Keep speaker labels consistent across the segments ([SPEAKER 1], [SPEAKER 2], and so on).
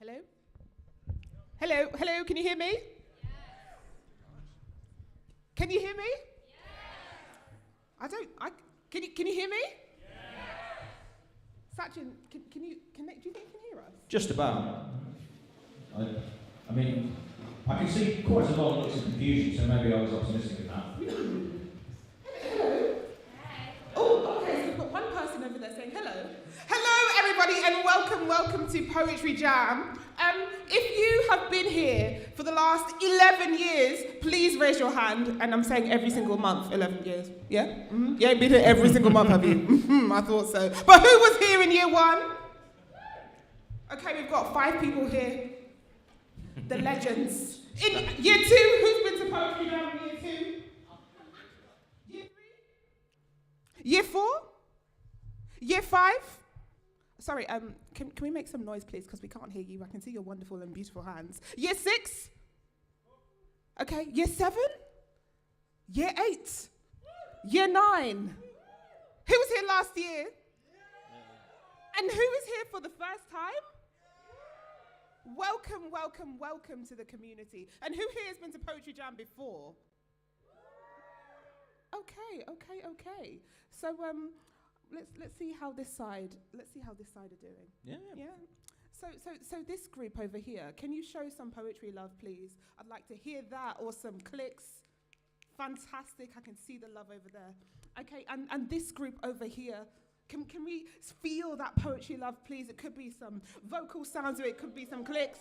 [SPEAKER 1] Hello? Hello? Hello? Can you hear me? Yes. Can you hear me? Yes. Can you hear me? Yes. Sachin, do you think you can hear us?
[SPEAKER 2] Just about. I mean, I can see quite a lot of looks of confusion, so maybe I was optimistic in that.
[SPEAKER 1] Hello? Oh, okay, so we've got one person over there saying hello. Hello, everybody, and welcome to Poetry Jam. If you have been here for the last 11 years, please raise your hand. And I'm saying every single month, 11 years. Yeah? Mm-hmm. You ain't been here every single month, have you? Mm-hmm, I thought so. But who was here in year one? Okay, we've got 5 people here. The legends. In year 2, who's been to Poetry Jam in year 2? Year 3? Year 4? Year 5? Sorry, can we make some noise, please? Because we can't hear you. I can see your wonderful and beautiful hands. Year 6? Okay. Year 7? Year 8? Year 9? Who was here last year? And who is here for the first time? Welcome to the community. And who here has been to Poetry Jam before? Okay. So, let's see how this side are doing. Yeah. So this group over here, can you show some poetry love, please? I'd like to hear that, or some clicks. Fantastic, I can see the love over there. Okay, and this group over here, can we feel that poetry love, please? It could be some vocal sounds, or it could be some clicks.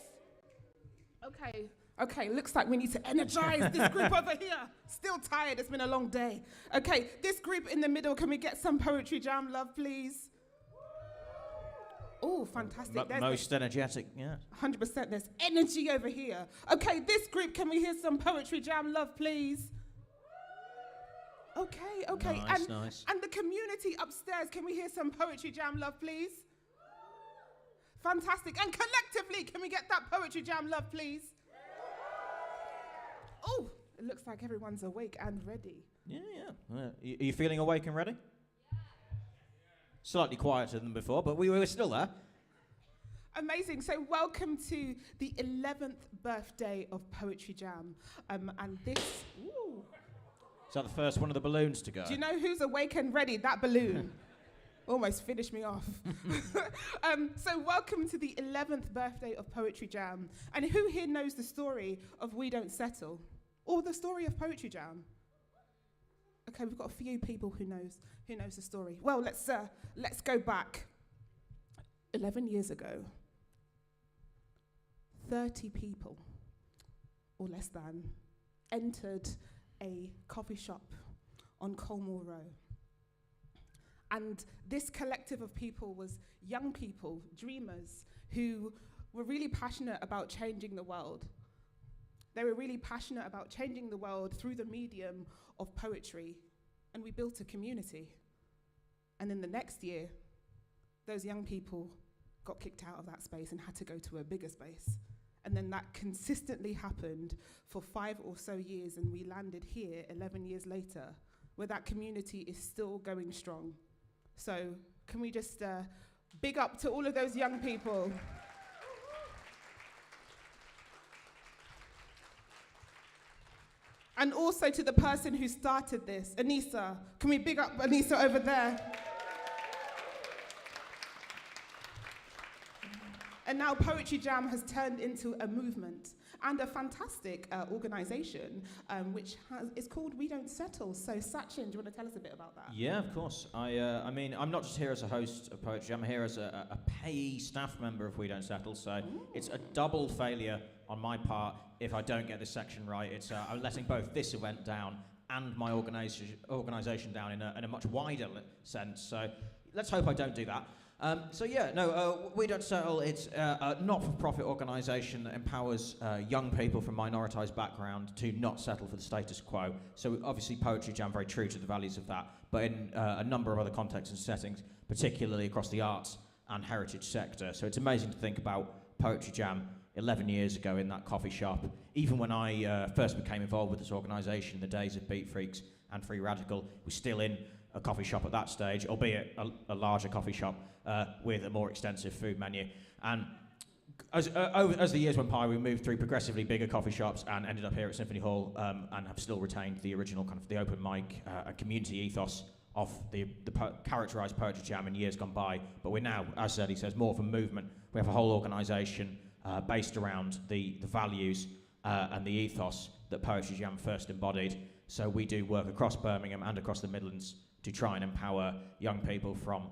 [SPEAKER 1] Okay, looks like we need to energize this group over here. Still tired, it's been a long day. Okay, this group in the middle, can we get some Poetry Jam love, please? Oh, fantastic.
[SPEAKER 2] Most energetic, yeah.
[SPEAKER 1] 100%, there's energy over here. Okay, this group, can we hear some Poetry Jam love, please? Okay.
[SPEAKER 2] Nice.
[SPEAKER 1] And the community upstairs, can we hear some Poetry Jam love, please? Fantastic. And collectively, can we get that Poetry Jam love, please? Oh, it looks like everyone's awake and ready.
[SPEAKER 2] Yeah. Are you feeling awake and ready? Yeah. Slightly quieter than before, but we were still there.
[SPEAKER 1] Amazing. So welcome to the 11th birthday of Poetry Jam. And this... Ooh.
[SPEAKER 2] Is that the first one of the balloons to go?
[SPEAKER 1] Do you know who's awake and ready? That balloon. Almost finished me off. So welcome to the 11th birthday of Poetry Jam. And who here knows the story of We Don't Settle? Or the story of Poetry Jam? Okay, we've got a few people who knows the story. Well, let's go back. 11 years ago, 30 people, or less than, entered a coffee shop on Colmore Row. And this collective of people was young people, dreamers, who were really passionate about changing the world. They were really passionate about changing the world through the medium of poetry. And we built a community. And then the next year, those young people got kicked out of that space and had to go to a bigger space. And then that consistently happened for 5 or so years, and we landed here 11 years later, where that community is still going strong. So can we just big up to all of those young people? And also to the person who started this, Anissa. Can we big up Anissa over there? And now Poetry Jam has turned into a movement and a fantastic organisation, which is called We Don't Settle. So Sachin, do you want to tell us a bit about that?
[SPEAKER 2] Yeah, of course. I mean, I'm not just here as a host of Poetry Jam, I'm here as a payee staff member of We Don't Settle, so it's a double failure on my part if I don't get this section right. It's I'm letting both this event down and my organisation down in a much wider sense, so let's hope I don't do that. We Don't Settle, it's a not-for-profit organisation that empowers young people from minoritized background to not settle for the status quo. So obviously Poetry Jam very true to the values of that, but in a number of other contexts and settings, particularly across the arts and heritage sector. So it's amazing to think about Poetry Jam 11 years ago in that coffee shop. Even when I first became involved with this organisation in the days of Beat Freaks and Free Radical, we're still in a coffee shop at that stage, albeit a larger coffee shop with a more extensive food menu. And As the years went by, we moved through progressively bigger coffee shops and ended up here at Symphony Hall, and have still retained the original kind of the open mic community ethos of the characterised Poetry Jam in years gone by. But we're now, as said, he says, more of a movement. We have a whole organisation based around the values and the ethos that Poetry Jam first embodied. So we do work across Birmingham and across the Midlands to try and empower young people from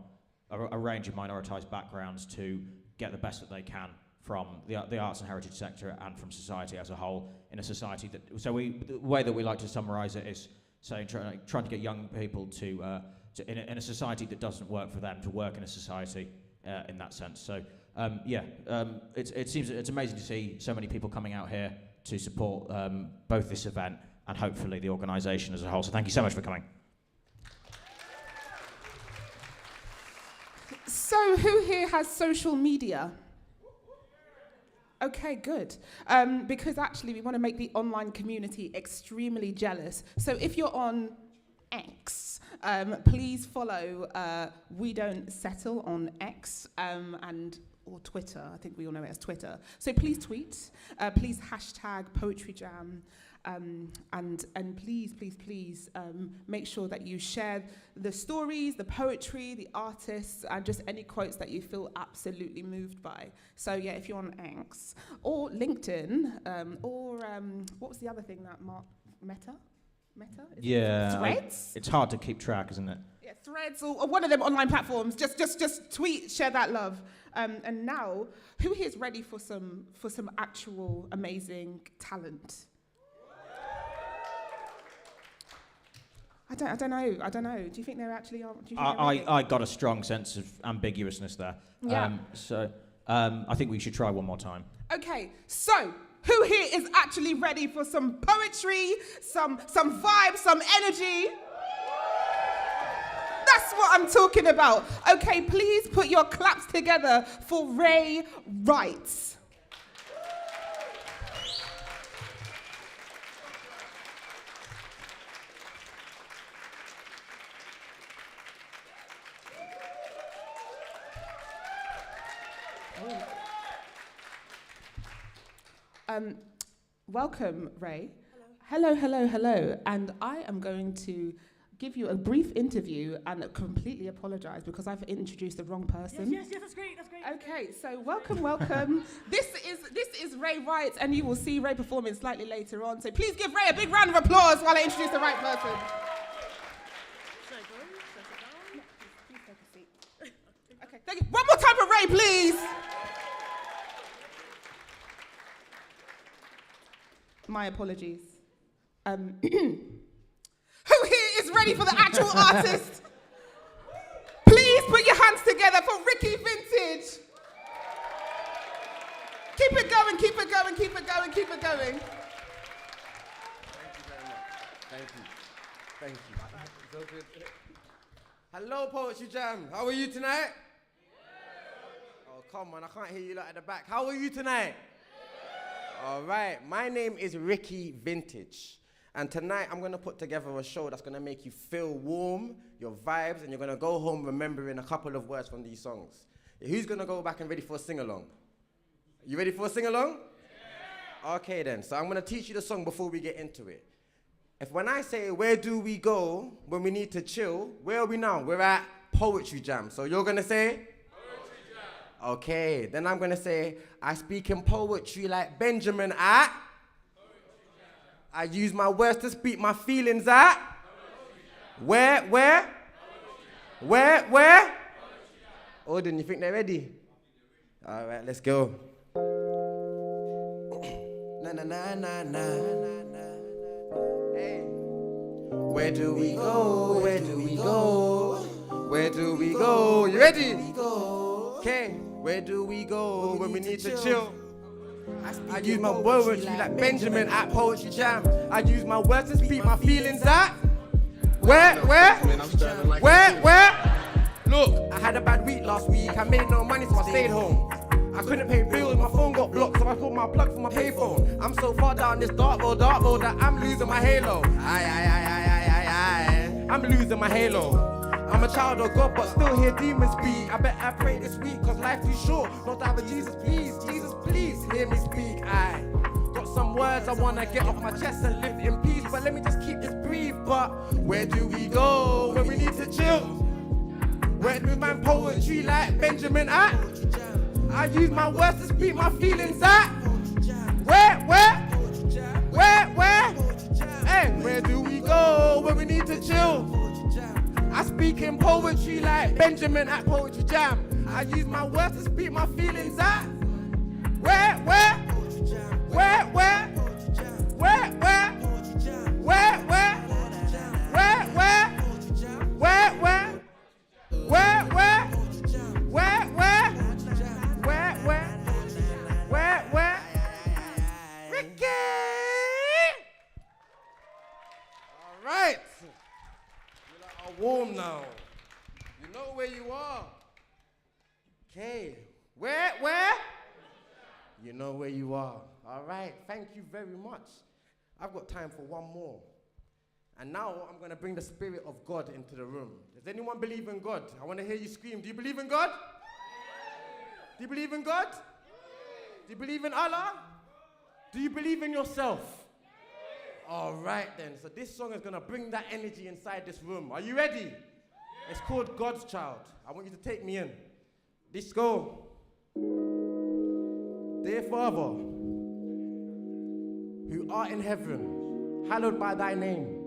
[SPEAKER 2] a range of minoritized backgrounds to get the best that they can from the arts and heritage sector and from society as a whole, in a society that... So the way that we like to summarise it is saying trying to get young people to in a society that doesn't work for them, to work in a society in that sense. So it seems it's amazing to see so many people coming out here to support both this event and hopefully the organisation as a whole. So thank you so much for coming.
[SPEAKER 1] So who here has social media? Okay, good. Because actually we want to make the online community extremely jealous. So if you're on X, please follow We Don't Settle on X or Twitter. I think we all know it as Twitter. So please tweet. Please hashtag Poetry Jam. And please make sure that you share the stories, the poetry, the artists, and just any quotes that you feel absolutely moved by. So yeah, if you're on X or LinkedIn, or what was the other thing that Meta?
[SPEAKER 2] Yeah,
[SPEAKER 1] Threads?
[SPEAKER 2] It's hard to keep track, isn't it?
[SPEAKER 1] Yeah, Threads or one of them online platforms. Just tweet, share that love. And now, who here is ready for some actual amazing talent? I don't know. Do you think there actually are?
[SPEAKER 2] I got a strong sense of ambiguousness there.
[SPEAKER 1] Yeah.
[SPEAKER 2] I think we should try one more time.
[SPEAKER 1] Okay, so who here is actually ready for some poetry, some vibe, some energy? That's what I'm talking about. Okay, please put your claps together for Ray Wright. Welcome, Ray. Hello. And I am going to give you a brief interview and completely apologise because I've introduced the wrong person.
[SPEAKER 3] Yes, that's great.
[SPEAKER 1] Okay, so welcome. This is Ray Wright, and you will see Ray performing slightly later on. So please give Ray a big round of applause while I introduce the right person. Please take a seat. Okay, thank you. One more time for Ray, please. My apologies. Who here is ready for the actual artist? Please put your hands together for Ricky Vintage. Keep it going.
[SPEAKER 4] Thank you very much. Thank you. So good. Hello, Poetry Jam. How are you tonight? Oh, come on, I can't hear you lot at the back. How are you tonight? All right, my name is Ricky Vintage, and tonight I'm going to put together a show that's going to make you feel warm, your vibes, and you're going to go home remembering a couple of words from these songs. Who's going to go back and ready for a sing-along? You ready for a sing-along? Yeah. Okay then, so I'm going to teach you the song before we get into it. When I say, where do we go when we need to chill, where are we now? We're at Poetry Jam. So you're going to say? Okay, then I'm going to say, I speak in poetry like Benjamin at? I use my words to speak my feelings at? Where? Oh, then you think they're ready? All right, let's go. Hey. Where do we go? Where do we go? Where do we go? You ready? Okay. Where do we go when we need to chill? I use my words like Benjamin at Poetry Jam. I use my words to speak my feelings at? Where? Look, I had a bad week last week. I made no money, so I stayed home. I couldn't pay bills, my phone got blocked, so I pulled my plug for my payphone. I'm so far down this dark road that I'm losing my halo. I'm losing my halo. I'm a child of God, but still hear demons speak. I bet I pray this week, cause life's too short. Not to have a Jesus, please, hear me speak. I got some words I wanna get off my chest and live in peace, but let me just keep this brief. But where do we go when we need to chill? Where do my poetry like Benjamin at? I use my words to speak my feelings at. Where? Hey, where do we go when we need to chill? I speak in poetry like Benjamin at Poetry Jam. I use my words to speak my feelings at. Where? Ricky! All right. You lot are warm now. You know where you are. Okay. Where? You know where you are. All right. Thank you very much. I've got time for one more. And now I'm going to bring the Spirit of God into the room. Does anyone believe in God? I want to hear you scream. Do you believe in God? Do you believe in God? Do you believe in Allah? Do you believe in yourself? All right then. So this song is going to bring that energy inside this room. Are you ready? It's called God's Child. I want you to take me in. Let's go. Dear Father, who art in heaven, hallowed by thy name.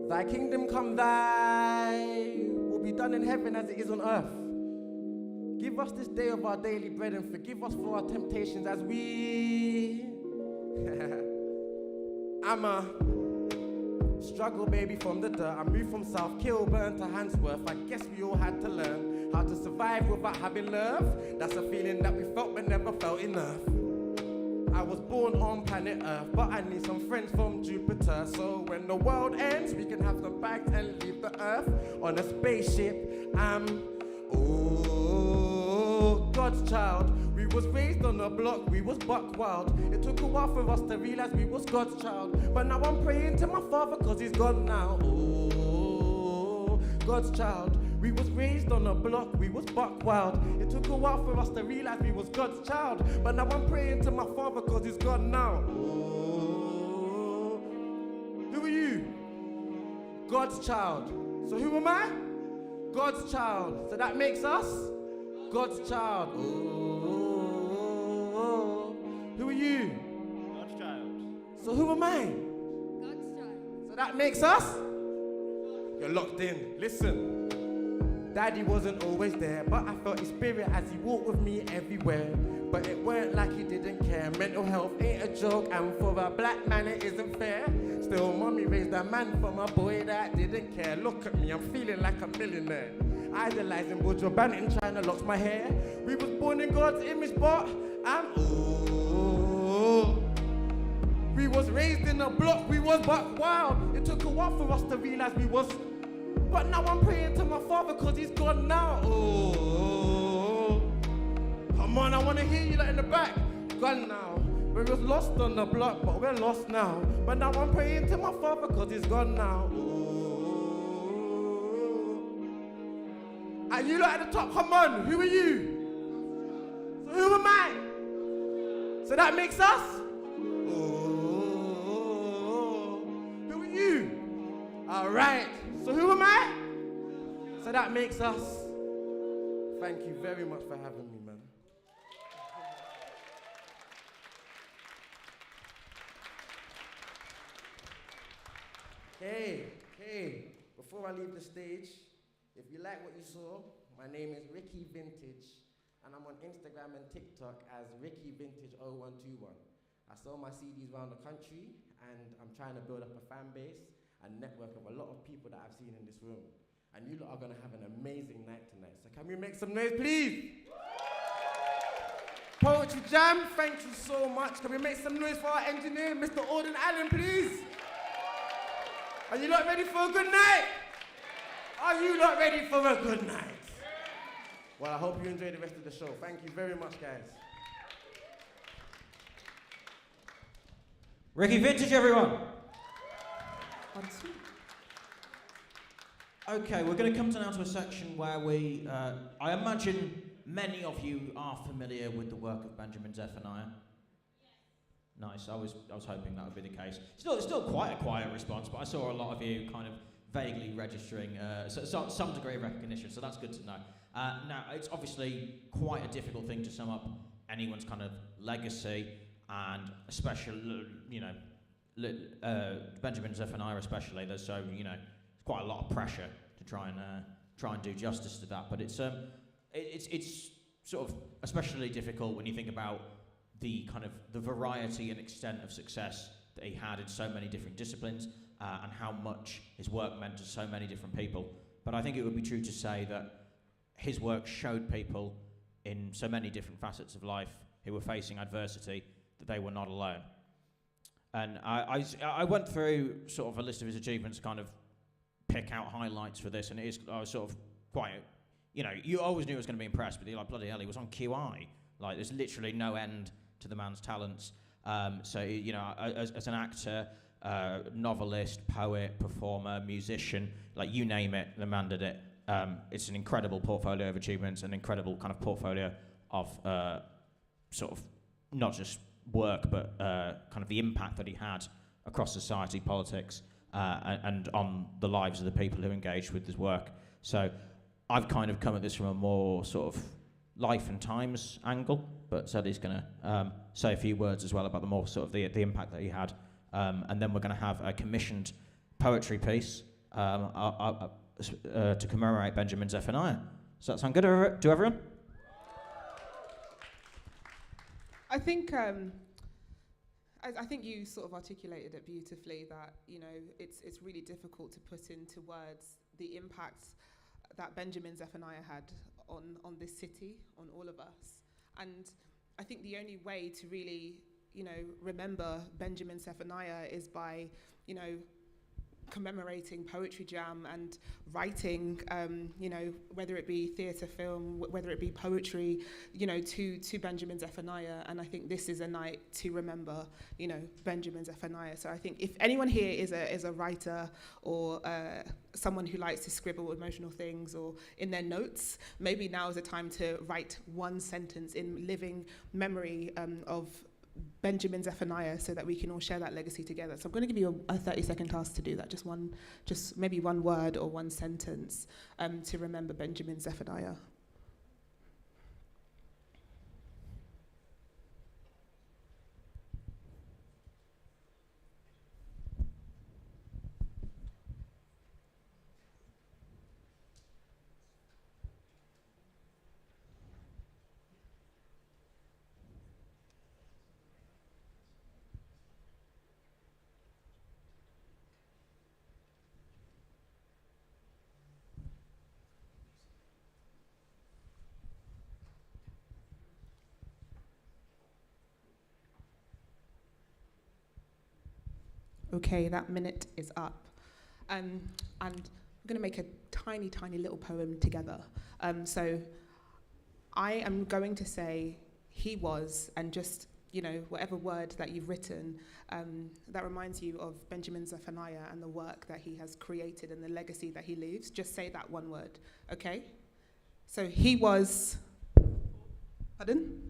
[SPEAKER 4] Thy kingdom come, thy will be done in heaven as it is on earth. Give us this day of our daily bread and forgive us for our temptations as we... I'm a struggle baby from the dirt. I moved from South Kilburn to Handsworth. I guess we all had to learn how to survive without having love. That's a feeling that we felt but never felt enough. I was born on planet Earth, but I need some friends from Jupiter. So when the world ends, we can have some bags and leave the Earth on a spaceship. God's child. We was raised on a block, we was buck wild. It took a while for us to realize we was God's child. But now I'm praying to my Father cause he's gone now. Oh, God's child. We was raised on a block, we was buck wild. It took a while for us to realize we was God's child. But now I'm praying to my Father cause he's gone now. Oh, who are you? God's child. So who am I? God's child. So that makes us God's child. Oh, who are you?
[SPEAKER 3] God's child.
[SPEAKER 4] So who am I?
[SPEAKER 5] God's child.
[SPEAKER 4] So that makes us? You're locked in. Listen. Daddy wasn't always there, but I felt his spirit as he walked with me everywhere. But it weren't like he didn't care. Mental health ain't a joke, and for a black man it isn't fair. Still, mommy raised a man from a boy that didn't care. Look at me, I'm feeling like a millionaire. Idolizing Buju Banton, trying to lock my hair. We was born in God's image, but we was raised in a block, we was buck wild. It took a while for us to realize we was. But now I'm praying to my Father cause he's gone now. Oh, come on, I want to hear you like in the back. Gone now. We was lost on the block, but we're lost now. But now I'm praying to my Father cause he's gone now. And you lot at the top, come on, who are you? So who am I? So that makes us? Oh, who are you? All right, so who am I? So that makes us. Thank you very much for having me, man. Hey, before I leave the stage, if you like what you saw, my name is Ricky Vintage, and I'm on Instagram and TikTok as Ricky Vintage 0121. I sell my CDs around the country, and I'm trying to build up a fan base and network of a lot of people that I've seen in this room. And you lot are gonna have an amazing night tonight. So can we make some noise, please? Poetry Jam, thank you so much. Can we make some noise for our engineer, Mr. Auden Allen, please? Are you lot ready for a good night? Are you not ready for a good night? Well, I hope you enjoy the rest of the show. Thank you very much, guys.
[SPEAKER 2] Ricky Vintage, everyone.
[SPEAKER 1] 1, 2.
[SPEAKER 2] Okay, we're going to come now to a section where we, I imagine many of you are familiar with the work of Benjamin Zephaniah. Nice, I was hoping that would be the case. Still quite a quiet response, but I saw a lot of you kind of vaguely registering some degree of recognition, so that's good to know. Now, it's obviously quite a difficult thing to sum up anyone's kind of legacy, and especially, Benjamin Zephaniah especially, there's quite a lot of pressure to try and do justice to that. But it's sort of especially difficult when you think about the variety and extent of success that he had in so many different disciplines, and how much his work meant to so many different people. But I think it would be true to say that his work showed people in so many different facets of life who were facing adversity that they were not alone. And I went through sort of a list of his achievements, kind of pick out highlights for this, and I was sort of quite, you always knew I was going to be impressed, but you're like, bloody hell, he was on QI. Like, there's literally no end to the man's talents. So, as an actor, novelist, poet, performer, musician, like you name it, the man did it. It's an incredible portfolio of achievements, an incredible kind of portfolio of sort of not just work, but kind of the impact that he had across society, politics, and on the lives of the people who engaged with his work. So I've kind of come at this from a more sort of life and times angle, but Sadie's going to say a few words as well about the more sort of the impact that he had. And then we're going to have a commissioned poetry piece to commemorate Benjamin Zephaniah. Does that sound good to everyone?
[SPEAKER 1] I think you sort of articulated it beautifully, that it's really difficult to put into words the impact that Benjamin Zephaniah had on this city, on all of us. And I think the only way to really remember Benjamin Zephaniah is by commemorating Poetry Jam and writing, whether it be theatre, film, whether it be poetry, to Benjamin Zephaniah. And I think this is a night to remember, Benjamin Zephaniah. So I think if anyone here is a writer or someone who likes to scribble emotional things or in their notes, maybe now is the time to write one sentence in living memory of Benjamin Zephaniah, so that we can all share that legacy together. So I'm going to give you a 30-second task to do that, just maybe one word or one sentence to remember Benjamin Zephaniah. Okay, that minute is up. And we're going to make a tiny, tiny little poem together. So I am going to say he was, and just, whatever word that you've written that reminds you of Benjamin Zephaniah and the work that he has created and the legacy that he leaves, just say that one word, okay? So he was, pardon?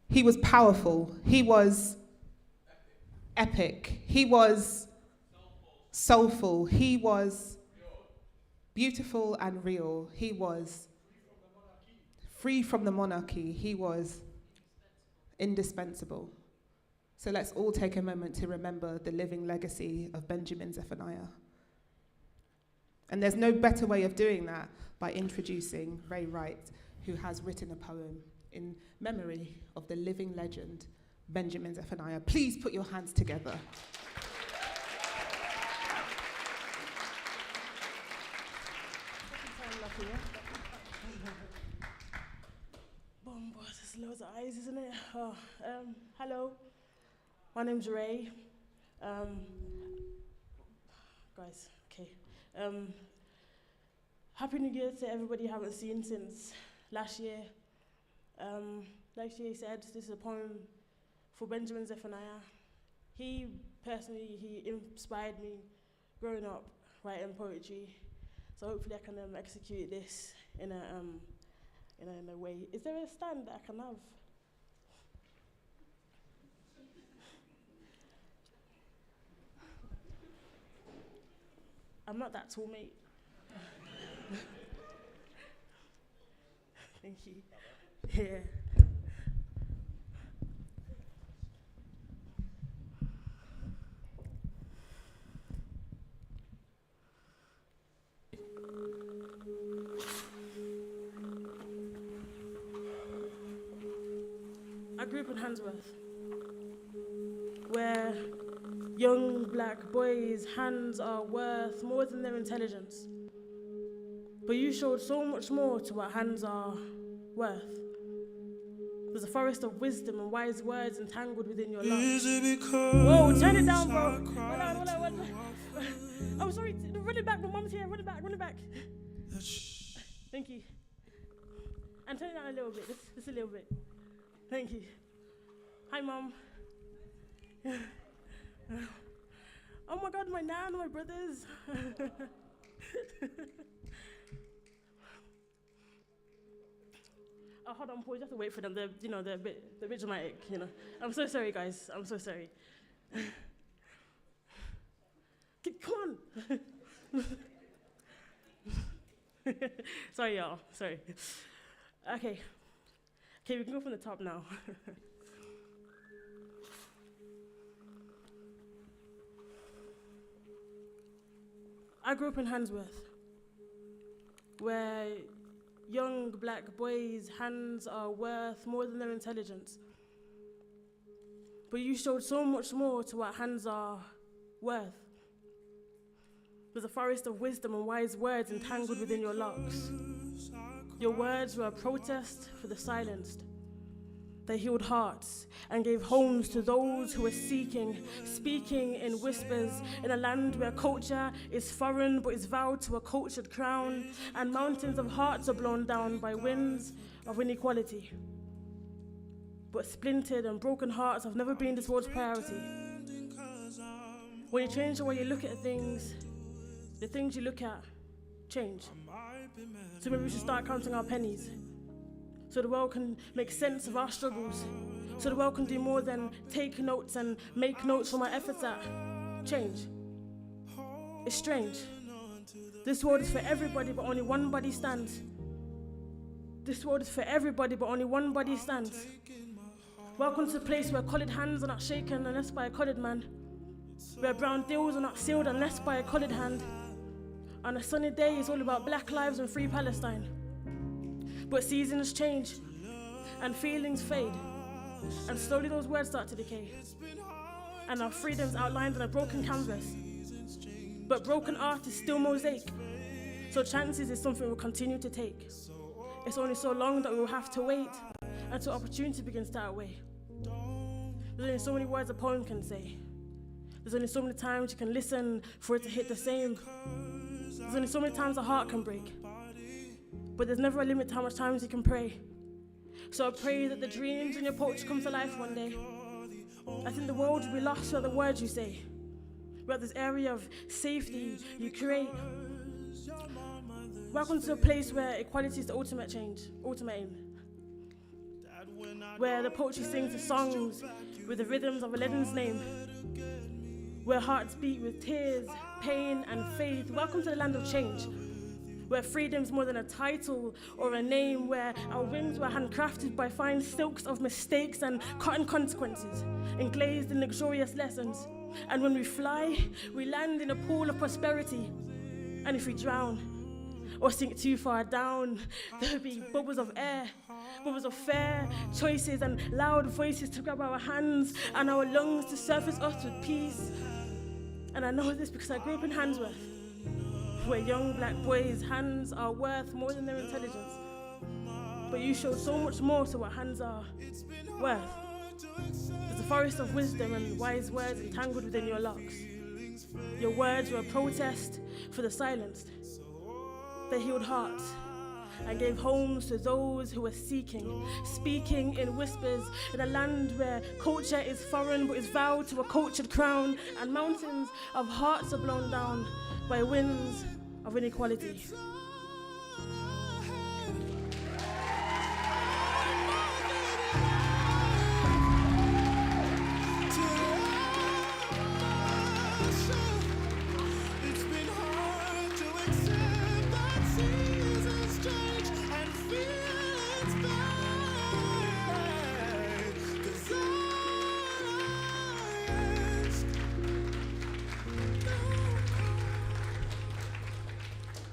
[SPEAKER 1] He was powerful. He was epic. He was soulful. He was beautiful and real. He was free from the monarchy. He was indispensable. So let's all take a moment to remember the living legacy of Benjamin Zephaniah. And there's no better way of doing that by introducing Ray Wright, who has written a poem in memory of the living legend Benjamin Zephaniah. Please put your hands together.
[SPEAKER 3] Boom, boy, there's loads of eyes, isn't it? Hello, my name's Ray. Guys, okay. Happy New Year to everybody I haven't seen since last year. Like she said, this is a poem for Benjamin Zephaniah. He inspired me growing up writing poetry. So hopefully I can execute this in a way. Is there a stand that I can have? I'm not that tall, mate. Thank you. Yeah. I grew up in Handsworth, where young black boys' hands are worth more than their intelligence. But you showed so much more to what hands are worth. There's a forest of wisdom and wise words entangled within your lungs. Whoa, turn it down, bro. Hold on. Oh, sorry, run it back, my mum's here, run it back. Thank you. And turn it down a little bit, just a little bit. Thank you. Hi, Mum. Oh my God, my nan, my brothers. Oh, hold on, boys, you have to wait for them. They're a bit dramatic, I'm so sorry, guys. I'm so sorry. Come on. Sorry, y'all. Sorry. Okay, we can go from the top now. I grew up in Handsworth, where young black boys' hands are worth more than their intelligence. But you showed so much more to what hands are worth. There's a forest of wisdom and wise words entangled within your locks. Your words were a protest for the silenced. They healed hearts and gave homes to those who were seeking, speaking in whispers in a land where culture is foreign but is vowed to a cultured crown, and mountains of hearts are blown down by winds of inequality. But splintered and broken hearts have never been this world's priority. When you change the way you look at things, the things you look at change. So maybe we should start counting our pennies, so the world can make sense of our struggles, so the world can do more than take notes and make notes from our efforts at change. It's strange. This world is for everybody, but only one body stands. This world is for everybody, but only one body stands. Welcome to the place where coloured hands are not shaken unless by a coloured man, where brown deals are not sealed unless by a coloured hand. On a sunny day, it's all about black lives and free Palestine. But seasons change, and feelings fade, and slowly those words start to decay. And our freedom's outlined on a broken canvas. But broken art is still mosaic, so chances is something we'll continue to take. It's only so long that we will have to wait until opportunity begins to outweigh. There's only so many words a poem can say. There's only so many times you can listen for it to hit the same. There's only so many times a heart can break. But there's never a limit to how much times you can pray. So I pray that the dreams in your poetry come to life one day. I think the world will be lost without the words you say, without this area of safety you create. Welcome to a place where equality is the ultimate change, ultimate aim. Where the poetry sings the songs with the rhythms of Aladdin's name. Where hearts beat with tears, pain, and faith. Welcome to the land of change, where freedom's more than a title or a name, where our wings were handcrafted by fine silks of mistakes and cotton consequences, englazed in luxurious lessons. And when we fly, we land in a pool of prosperity. And if we drown or sink too far down, there'll be bubbles of air, bubbles of fair choices and loud voices to grab our hands and our lungs to surface us with peace. And I know this because I grew up in Handsworth, where young black boys' hands are worth more than their intelligence. But you showed so much more to what hands are worth. There's a forest of wisdom and wise words entangled within your locks. Your words were a protest for the silenced. They healed hearts and gave homes to those who were seeking, speaking in whispers in a land where culture is foreign but is vowed to a cultured crown, and mountains of hearts are blown down by winds of inequality.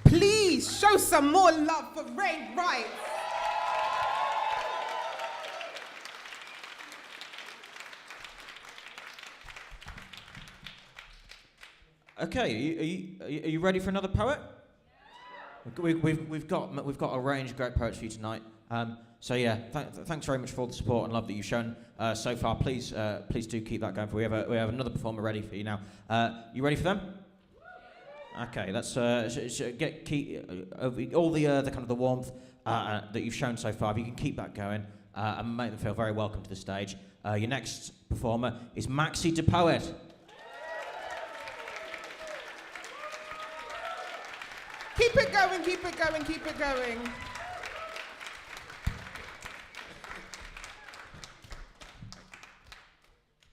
[SPEAKER 1] Please show some more love for Ray Wright.
[SPEAKER 2] Okay, are you ready for another poet? We've got a range of great poets for you tonight. So yeah, thanks very much for all the support and love that you've shown so far. Please do keep that going. We have another performer ready for you now. You ready for them? Okay, let's keep all the kind of the warmth that you've shown so far. If you can keep that going and make them feel very welcome to the stage. Your next performer is Maxi the Poet.
[SPEAKER 1] Keep it going, keep it going, keep it going.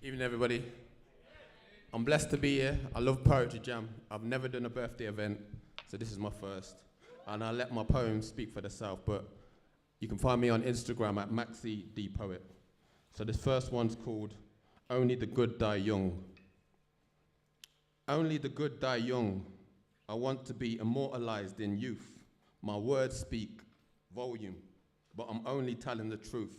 [SPEAKER 5] Evening, everybody. I'm blessed to be here. I love Poetry Jam. I've never done a birthday event, so this is my first. And I let my poems speak for themselves, but you can find me on Instagram at Maxi the Poet. So this first one's called Only the Good Die Young. Only the good die young. I want to be immortalized in youth. My words speak volume, but I'm only telling the truth.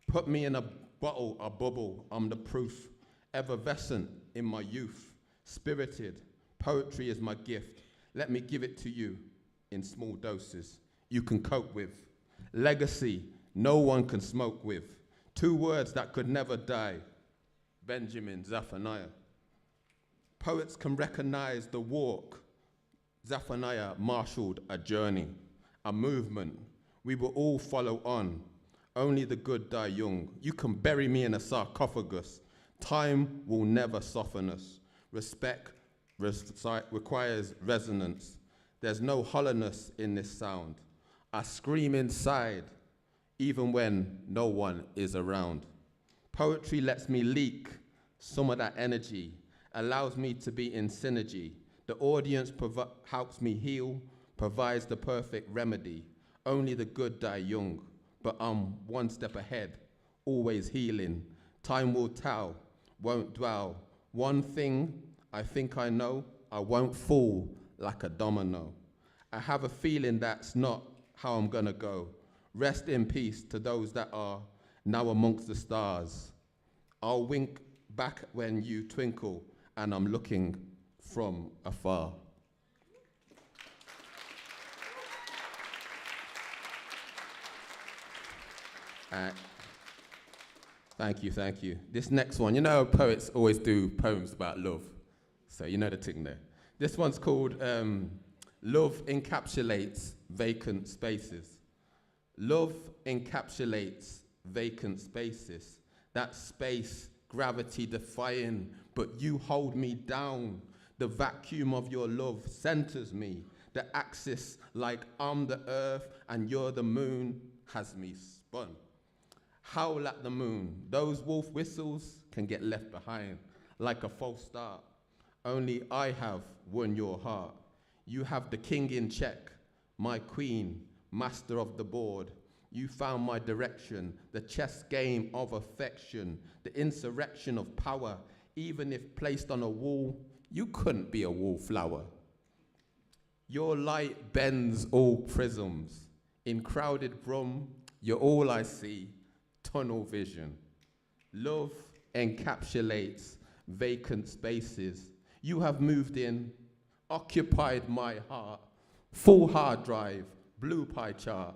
[SPEAKER 5] Put me in a bottle, a bubble, I'm the proof. Effervescent in my youth, spirited. Poetry is my gift. Let me give it to you in small doses you can cope with. Legacy, no one can smoke with. 2 words that could never die. Benjamin Zephaniah. Poets can recognize the walk. Zephaniah marshaled a journey, a movement. We will all follow on. Only the good die young. You can bury me in a sarcophagus. Time will never soften us. Respect requires resonance. There's no hollowness in this sound. I scream inside, even when no one is around. Poetry lets me leak some of that energy, allows me to be in synergy. The audience helps me heal, provides the perfect remedy. Only the good die young, but I'm one step ahead, always healing. Time will tell, won't dwell. One thing I think I know, I won't fall like a domino. I have a feeling that's not how I'm gonna go. Rest in peace to those that are now amongst the stars. I'll wink back when you twinkle, and I'm looking from afar. Thank you. This next one, you know poets always do poems about love, so you know the thing there. This one's called Love Encapsulates Vacant Spaces. Love encapsulates vacant spaces. That space, gravity defying, but you hold me down. The vacuum of your love centers me. The axis, like I'm the earth and you're the moon, has me spun. Howl at the moon. Those wolf whistles can get left behind like a false start. Only I have won your heart. You have the king in check, my queen, master of the board. You found my direction, the chess game of affection, the insurrection of power. Even if placed on a wall, you couldn't be a wallflower. Your light bends all prisms. In crowded room, you're all I see, tunnel vision. Love encapsulates vacant spaces. You have moved in, occupied my heart, full hard drive, blue pie chart.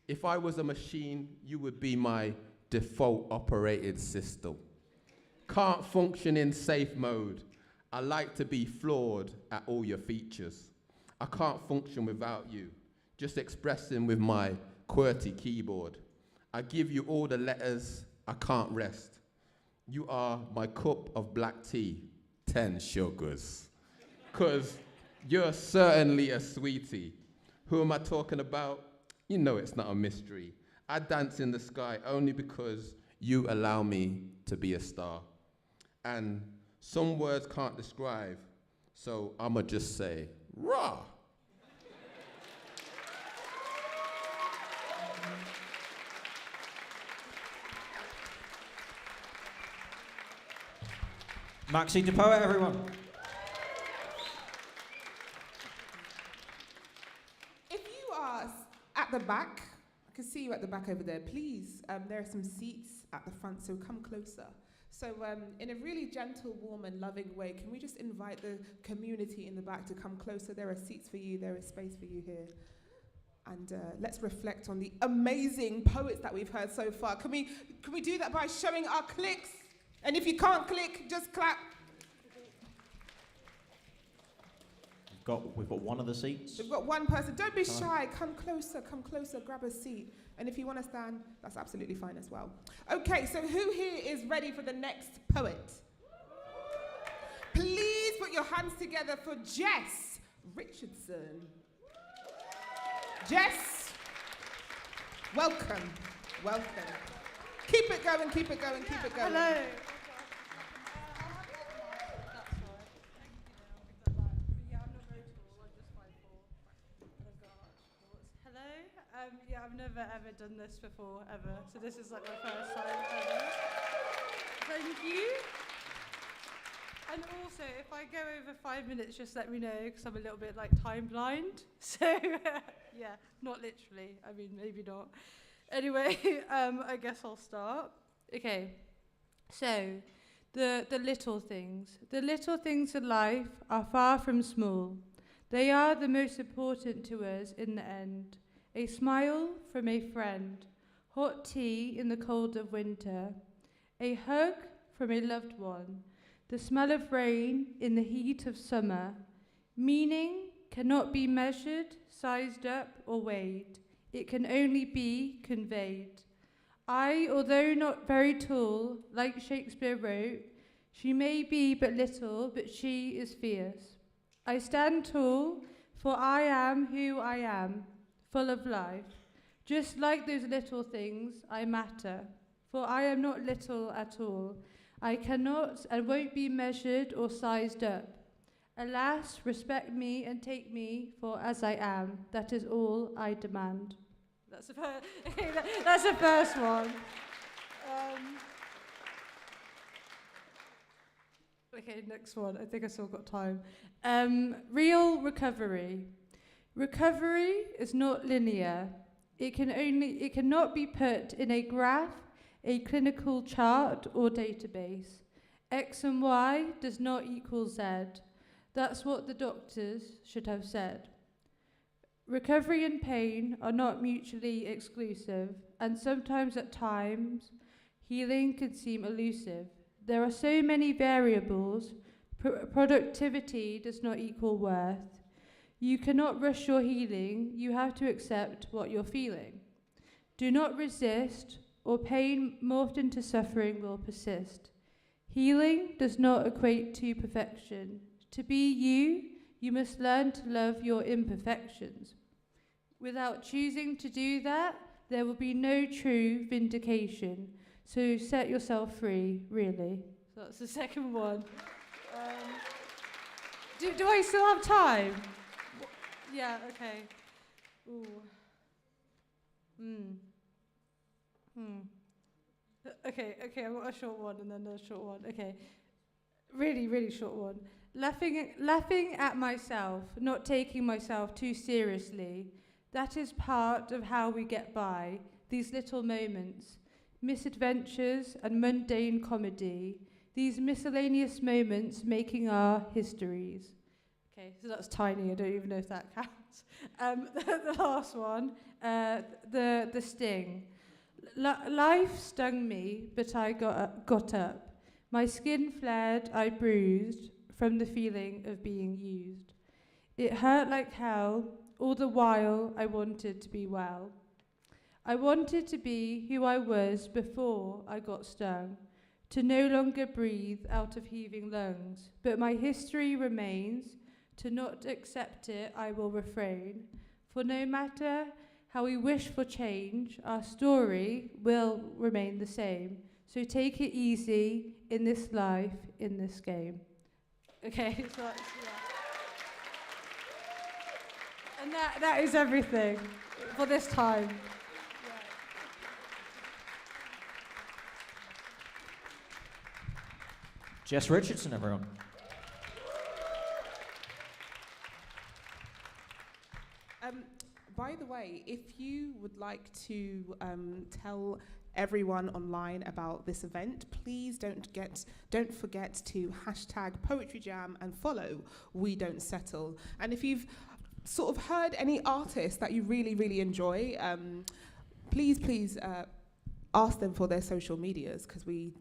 [SPEAKER 5] If I was a machine, you would be my default operated system. Can't function in safe mode. I like to be flawed at all your features. I can't function without you, just expressing with my QWERTY keyboard. I give you all the letters, I can't rest. You are my cup of black tea, 10 sugars. 'Cause You're certainly a sweetie. Who am I talking about? You know it's not a mystery. I dance in the sky only because you allow me to be a star. And some words can't describe, so I'ma just say, rah!
[SPEAKER 2] Maxine the Poet, everyone.
[SPEAKER 1] If you are at the back, I can see you at the back over there, please, there are some seats at the front, so come closer. So in a really gentle, warm and loving way, can we just invite the community in the back to come closer? There are seats for you, there is space for you here. And let's reflect on the amazing poets that we've heard so far. Can we do that by showing our clicks? And if you can't click, just clap.
[SPEAKER 2] We've got one of the seats.
[SPEAKER 1] We've got one person. Don't be shy. Come closer, grab a seat. And if you want to stand, that's absolutely fine as well. Okay, so who here is ready for the next poet? Please put your hands together for Jess Richardson. Jess, welcome. Keep it going.
[SPEAKER 6] Hello. I've never ever done this before, ever. So this is like my first time ever. Thank you. And also, if I go over 5 minutes, just let me know, because I'm a little bit like time blind. So, yeah, not literally. I mean, maybe not. Anyway, I guess I'll start. Okay. So, the little things. The little things in life are far from small. They are the most important to us in the end. A smile from a friend, hot tea in the cold of winter, a hug from a loved one, the smell of rain in the heat of summer. Meaning cannot be measured, sized up, or weighed. It can only be conveyed. I, although not very tall, like Shakespeare wrote, she may be but little, but she is fierce. I stand tall, for I am who I am, full of life. Just like those little things, I matter, for I am not little at all. I cannot and won't be measured or sized up. Alas, respect me and take me for as I am. That is all I demand. That's the first one. Okay, next one. I think I still got time. Real recovery. Recovery is not linear. It cannot be put in a graph, a clinical chart or database. X and Y does not equal Z. That's what the doctors should have said. Recovery and pain are not mutually exclusive, and sometimes at times, healing can seem elusive. There are so many variables. Productivity does not equal worth. You cannot rush your healing. You have to accept what you're feeling. Do not resist, or pain morphed into suffering will persist. Healing does not equate to perfection. To be you, you must learn to love your imperfections. Without choosing to do that, there will be no true vindication. So set yourself free, really. So that's the second one. Do I still have time? Yeah, okay. Ooh. Okay, I've got a short one and then a short one. Okay. Really, really short one. Laughing at myself, not taking myself too seriously. That is part of how we get by. These little moments, misadventures and mundane comedy. These miscellaneous moments making our histories. Okay, so that's tiny. I don't even know if that counts. The last one, the sting. Life stung me, but I got up. My skin flared, I bruised from the feeling of being used. It hurt like hell, all the while I wanted to be well. I wanted to be who I was before I got stung, to no longer breathe out of heaving lungs, but my history remains To not accept it, I will refrain. For no matter how we wish for change, our story will remain the same. So take it easy in this life, in this game. Okay, so that's, and that is everything for this time.
[SPEAKER 2] Jess Richardson, everyone.
[SPEAKER 1] By the way, if you would like to tell everyone online about this event, please don't forget to hashtag Poetry Jam and follow We Don't Settle. And if you've sort of heard any artists that you really, really enjoy, please ask them for their social medias, because we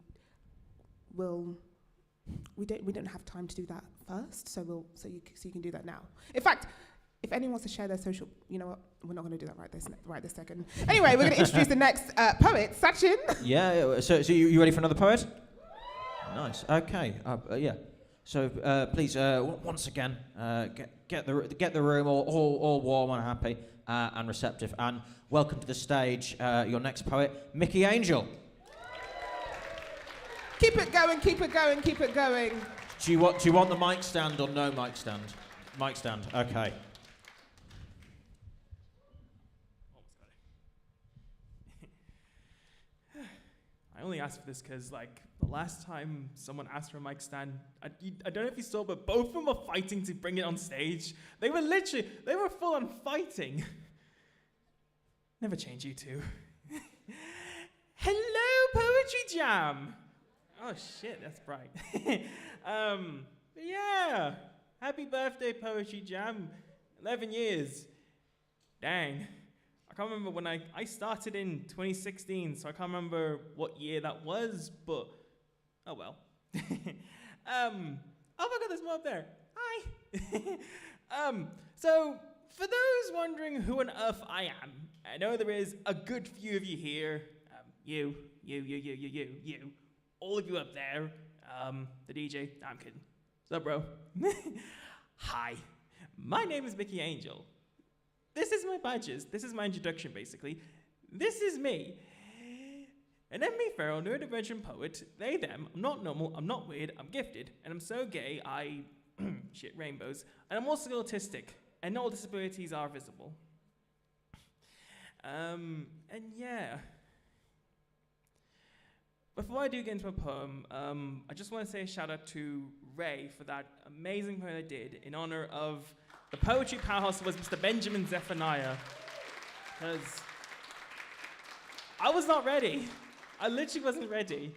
[SPEAKER 1] don't have time to do that first, so you can do that now. In fact, if anyone wants to share their social, you know what? We're not going to do that right this second. Anyway, we're going to introduce the next poet, Sachin.
[SPEAKER 2] Yeah. So you ready for another poet? Nice. Okay. Yeah. So please, once again, get the room all warm and happy and receptive, and welcome to the stage your next poet, Mickey Angel.
[SPEAKER 1] Keep it going, keep it going, keep it going.
[SPEAKER 2] Do you want the mic stand or no mic stand? Mic stand. Okay.
[SPEAKER 7] I only asked for this because, like, the last time someone asked for a mic stand, I don't know if you saw, but both of them were fighting to bring it on stage. They were full on fighting. Never change, you two. Hello, Poetry Jam! Oh shit, that's bright. Yeah, happy birthday, Poetry Jam. 11 years. Dang. I can't remember when I started in 2016, so I can't remember what year that was, but oh well. Oh my god, there's more up there. Hi. So for those wondering who on earth I am, I know there is a good few of you here. You, all of you up there. The DJ. No, I'm kidding. What's up, bro? Hi. My name is Mickey Angel. This is my badges. This is my introduction, basically. This is me. An MB Feral, neurodivergent poet. They, them. I'm not normal. I'm not weird. I'm gifted. And I'm so gay, I... shit, rainbows. And I'm also autistic. And not all disabilities are visible. And yeah. Before I do get into a poem, I just want to say a shout out to Ray for that amazing poem I did in honor of the poetry powerhouse was Mr. Benjamin Zephaniah. Because I was not ready. I literally wasn't ready.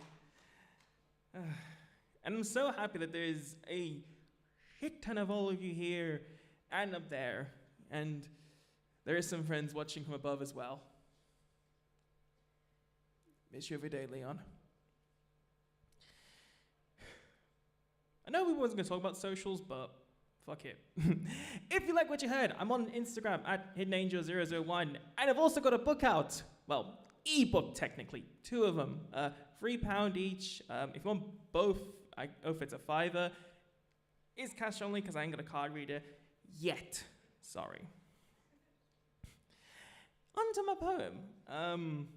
[SPEAKER 7] And I'm so happy that there's a shit ton of all of you here and up there. And there is some friends watching from above as well. Miss you every day, Leon. I know we wasn't going to talk about socials, but fuck it. If you like what you heard, I'm on Instagram at HiddenAngel001, and I've also got a book out. Well, ebook technically, 2 of them, £3 each. If you want both, if it's a £5. It's cash only because I ain't got a card reader yet. Sorry. On to my poem.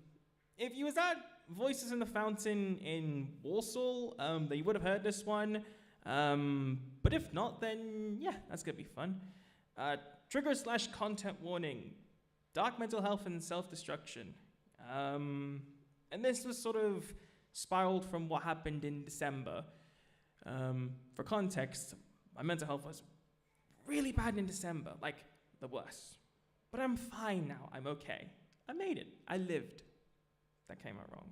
[SPEAKER 7] If you was at Voices in the Fountain in Warsaw, then you would have heard this one. But if not, then yeah, that's gonna be fun. Trigger/content warning, dark mental health and self-destruction. And this was sort of spiraled from what happened in December. For context, my mental health was really bad in December, like the worst. But I'm fine now, I'm okay. I made it, I lived. That came out wrong.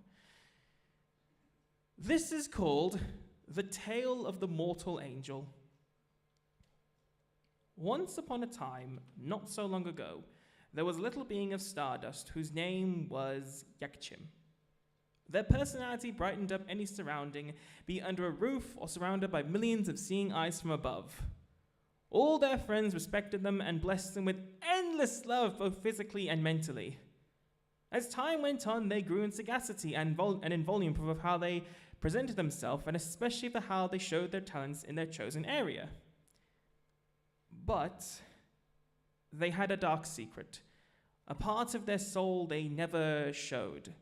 [SPEAKER 7] This is called The Tale of the Mortal Angel. Once upon a time, not so long ago, there was a little being of stardust whose name was Yakchim. Their personality brightened up any surrounding, be it under a roof or surrounded by millions of seeing eyes from above. All their friends respected them and blessed them with endless love, both physically and mentally. As time went on, they grew in sagacity and in volume of how they presented themselves, and especially for how they showed their talents in their chosen area. But they had a dark secret, a part of their soul they never showed.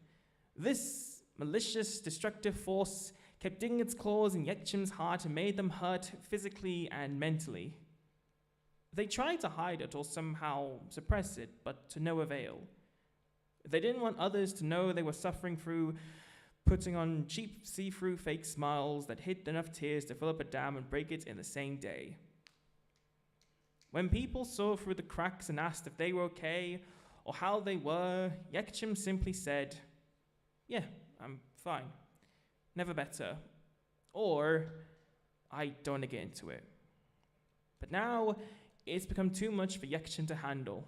[SPEAKER 7] This malicious, destructive force kept digging its claws in Yekchim's heart and made them hurt physically and mentally. They tried to hide it or somehow suppress it, but to no avail. They didn't want others to know they were suffering through putting on cheap, see-through fake smiles that hid enough tears to fill up a dam and break it in the same day. When people saw through the cracks and asked if they were okay or how they were, Yekchim simply said, "Yeah, I'm fine. Never better." Or, "I don't want to get into it." But now, it's become too much for Yekchim to handle.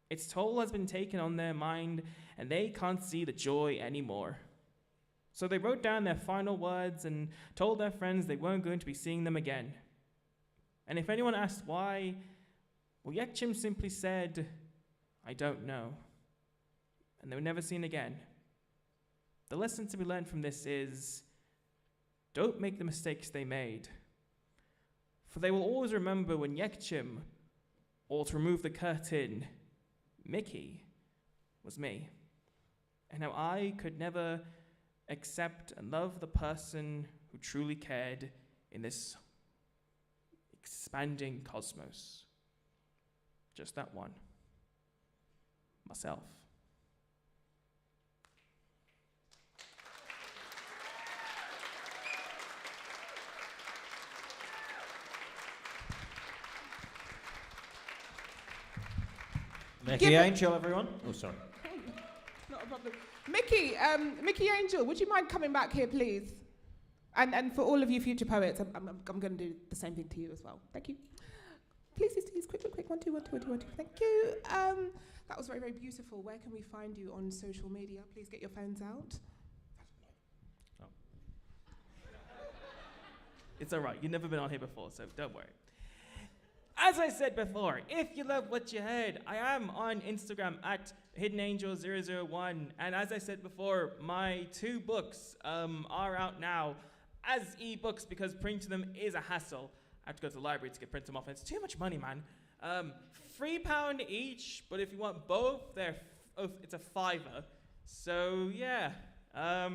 [SPEAKER 7] Its toll has been taken on their mind, and they can't see the joy anymore. So they wrote down their final words and told their friends they weren't going to be seeing them again. And if anyone asked why, well, Yekchim simply said, "I don't know." And they were never seen again. The lesson to be learned from this is, don't make the mistakes they made. For they will always remember when Yekchim, or to remove the curtain, Mickey, was me. And how I could never accept and love the person who truly cared in this expanding cosmos. Just that one. Myself.
[SPEAKER 2] Mickey Angel, everyone. Oh, sorry.
[SPEAKER 1] Not a problem. Mickey Angel, would you mind coming back here, please? And for all of you future poets, I'm going to do the same thing to you as well. Thank you. Please, quick. 1, 2, 1, 2, 1, 2, 1, 2. Thank you. That was very, very beautiful. Where can we find you on social media? Please get your phones out.
[SPEAKER 7] Oh. It's all right. You've never been on here before, so don't worry. As I said before, if you love what you heard, I am on Instagram at HiddenAngel001. And as I said before, my 2 books are out now as ebooks because printing them is a hassle. I have to go to the library to get print them off, and it's too much money, man. £3 each, but if you want both, it's a £5. So yeah, yeah,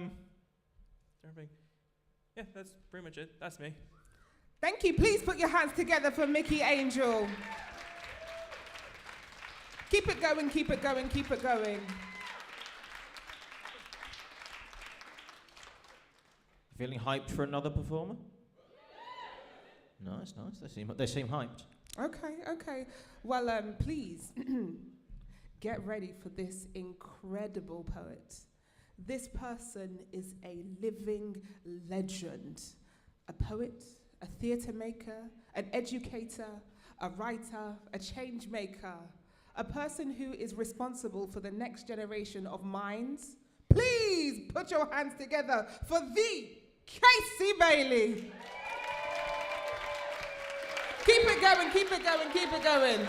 [SPEAKER 7] that's pretty much it. That's me.
[SPEAKER 1] Thank you. Please put your hands together for Mickey Angel. Keep it going, keep it going, keep it going.
[SPEAKER 2] Feeling hyped for another performer? Nice. They seem hyped.
[SPEAKER 1] Okay. Well, please get ready for this incredible poet. This person is a living legend. A poet, a theatre maker, an educator, a writer, a change maker, a person who is responsible for the next generation of minds. Please put your hands together for the Casey Bailey. Keep it going, keep it going, keep it going.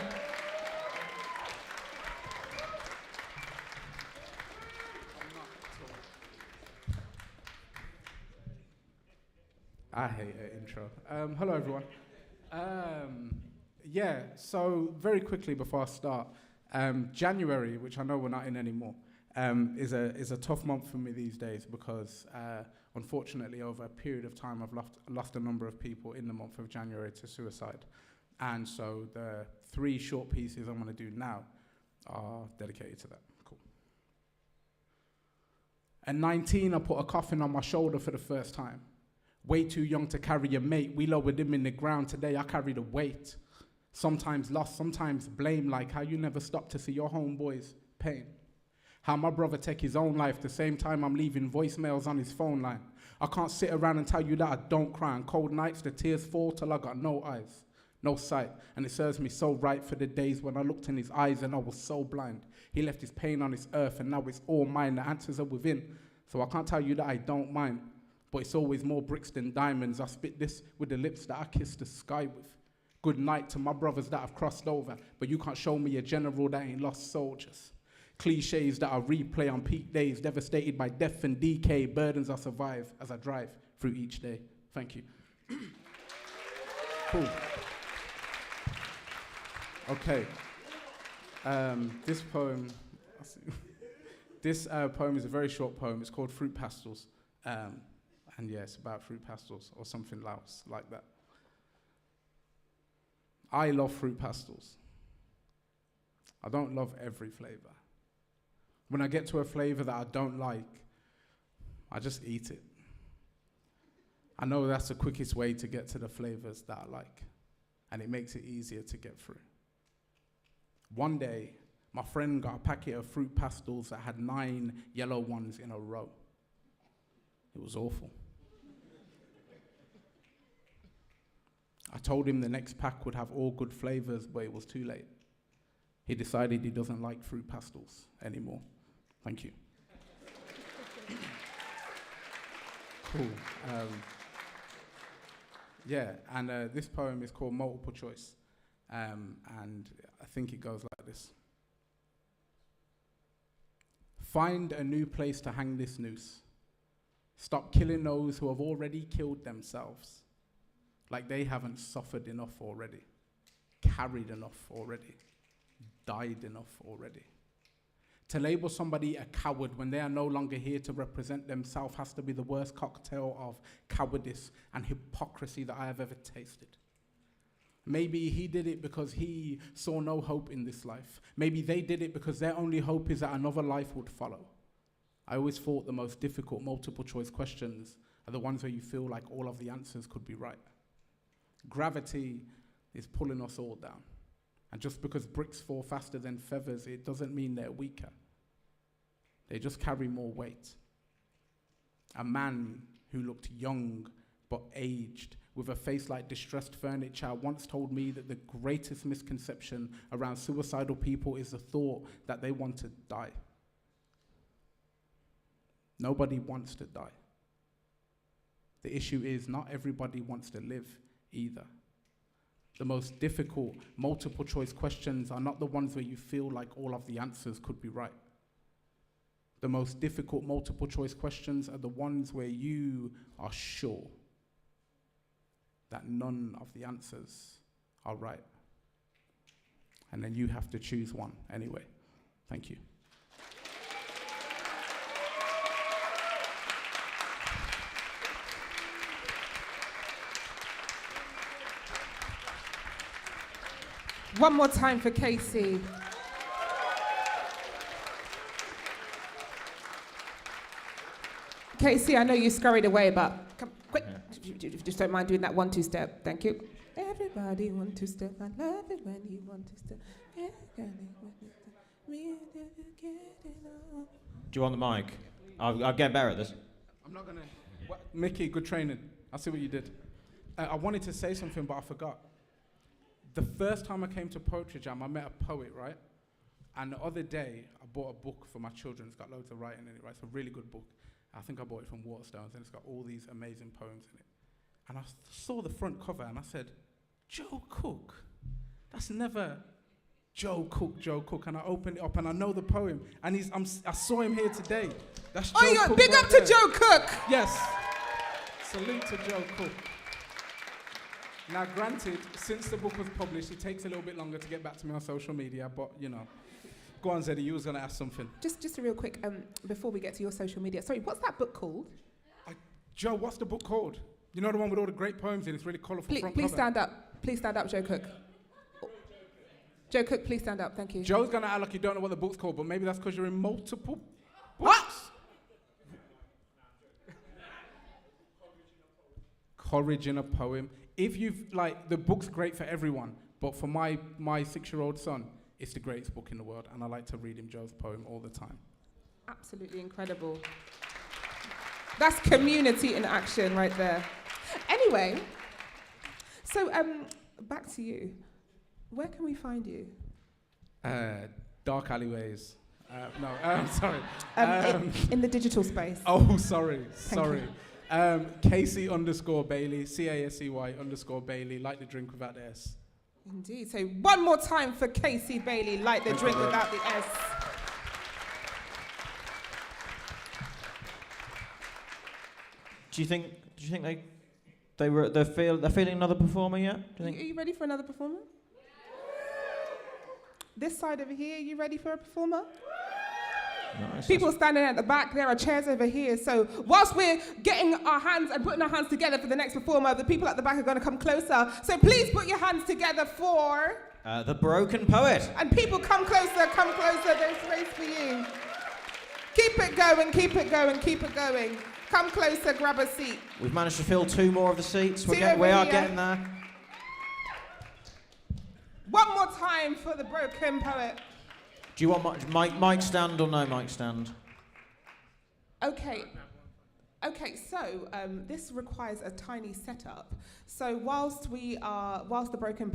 [SPEAKER 8] I hate an intro. Hello, everyone. So very quickly before I start, January, which I know we're not in anymore, is a tough month for me these days because, unfortunately, over a period of time, I've lost a number of people in the month of January to suicide. And so the 3 short pieces I'm going to do now are dedicated to that. Cool. At 19, I put a coffin on my shoulder for the first time. Way too young to carry a mate. We lowered him in the ground. Today I carry the weight. Sometimes lost, sometimes blame, like how you never stop to see your homeboy's pain. How my brother take his own life the same time I'm leaving voicemails on his phone line. I can't sit around and tell you that I don't cry. On cold nights the tears fall till I got no eyes, no sight. And it serves me so right for the days when I looked in his eyes and I was so blind. He left his pain on this earth and now it's all mine. The answers are within. So I can't tell you that I don't mind. But it's always more bricks than diamonds. I spit this with the lips that I kiss the sky with. Good night to my brothers that have crossed over, but you can't show me a general that ain't lost soldiers. Cliches that I replay on peak days, devastated by death and decay, burdens I survive as I drive through each day. Thank you. Cool. Okay. This poem, poem is a very short poem. It's called Fruit Pastels. And yeah, it's about fruit pastels or something else like that. I love fruit pastels. I don't love every flavor. When I get to a flavor that I don't like, I just eat it. I know that's the quickest way to get to the flavors that I like, and it makes it easier to get through. One day, my friend got a packet of fruit pastels that had 9 yellow ones in a row. It was awful. I told him the next pack would have all good flavors, but it was too late. He decided he doesn't like fruit pastels anymore. Thank you. Cool. This poem is called Multiple Choice. And I think it goes like this. Find a new place to hang this noose. Stop killing those who have already killed themselves. Like they haven't suffered enough already, carried enough already, died enough already. To label somebody a coward when they are no longer here to represent themselves has to be the worst cocktail of cowardice and hypocrisy that I have ever tasted. Maybe he did it because he saw no hope in this life. Maybe they did it because their only hope is that another life would follow. I always thought the most difficult multiple choice questions are the ones where you feel like all of the answers could be right. Gravity is pulling us all down. And just because bricks fall faster than feathers, it doesn't mean they're weaker. They just carry more weight. A man who looked young but aged, with a face like distressed furniture, once told me that the greatest misconception around suicidal people is the thought that they want to die. Nobody wants to die. The issue is not everybody wants to live either. The most difficult multiple choice questions are not the ones where you feel like all of the answers could be right. The most difficult multiple choice questions are the ones where you are sure that none of the answers are right. And then you have to choose one anyway. Thank you.
[SPEAKER 1] One more time for Casey. Casey, I know you scurried away, but come quick. Just don't mind doing that 1-2 step. Thank you. Everybody 1-2 step. I love it when you 1-2 step.
[SPEAKER 2] Do you want the mic? I'll get better at this.
[SPEAKER 8] I'm not gonna. Mickey, good training. I see what you did. I wanted to say something, but I forgot. The first time I came to Poetry Jam, I met a poet, right? And the other day, I bought a book for my children. It's got loads of writing in it, right? It's a really good book. I think I bought it from Waterstones, and it's got all these amazing poems in it. And I saw the front cover, and I said, Joe Cook? That's never Joe Cook. And I opened it up, and I know the poem. And I saw him here today. That's Joe Cook.
[SPEAKER 1] Big
[SPEAKER 8] right
[SPEAKER 1] up
[SPEAKER 8] there.
[SPEAKER 1] to Joe Cook.
[SPEAKER 8] Yes. Salute to Joe Cook. Now, granted, since the book was published, it takes a little bit longer to get back to me on social media, but, you know. Go on, Zeddy, you was going to ask something.
[SPEAKER 1] Just a real quick, before we get to your social media. Sorry, what's that book called?
[SPEAKER 8] Joe, what's the book called? You know the one with all the great poems in? It's really colourful front
[SPEAKER 1] Please
[SPEAKER 8] cover.
[SPEAKER 1] stand up. Please stand up, Joe Cook. Joe Cook, please stand up. Thank you.
[SPEAKER 8] Joe's going to act like you don't know what the book's called, but maybe that's because you're in multiple books.
[SPEAKER 1] What?
[SPEAKER 8] Courage in a Poem. If you've, the book's great for everyone, but for my 6-year-old son, it's the greatest book in the world, and I like to read him Joe's poem all the time.
[SPEAKER 1] Absolutely incredible. That's community in action right there. Anyway, so back to you. Where can we find you?
[SPEAKER 8] Dark alleyways. Sorry.
[SPEAKER 1] In the digital space.
[SPEAKER 8] Oh, sorry.
[SPEAKER 1] Thank
[SPEAKER 8] Casey_Bailey, CASEY_Bailey, like the drink without the S.
[SPEAKER 1] Indeed. So one more time for Casey Bailey, like the drink without the S.
[SPEAKER 2] Do you think they're feeling another performer yet? Do you
[SPEAKER 1] Are
[SPEAKER 2] think?
[SPEAKER 1] you ready for another performer? This side over here, you ready for a performer?
[SPEAKER 2] Nice.
[SPEAKER 1] People standing at the back, there are chairs over here. So whilst we're getting our hands and putting our hands together for the next performer, the people at the back are going to come closer. So please put your hands together for...
[SPEAKER 2] The Broken Poet.
[SPEAKER 1] And people come closer, there's space for you. Keep it going, keep it going, keep it going. Come closer, grab a seat.
[SPEAKER 2] We've managed to fill 2 more of the seats. We
[SPEAKER 1] Two
[SPEAKER 2] are
[SPEAKER 1] over here.
[SPEAKER 2] getting there.
[SPEAKER 1] One more time for the Broken Poet.
[SPEAKER 2] Do you want mic stand or no mic stand?
[SPEAKER 1] Okay, so this requires a tiny setup. So whilst the Broken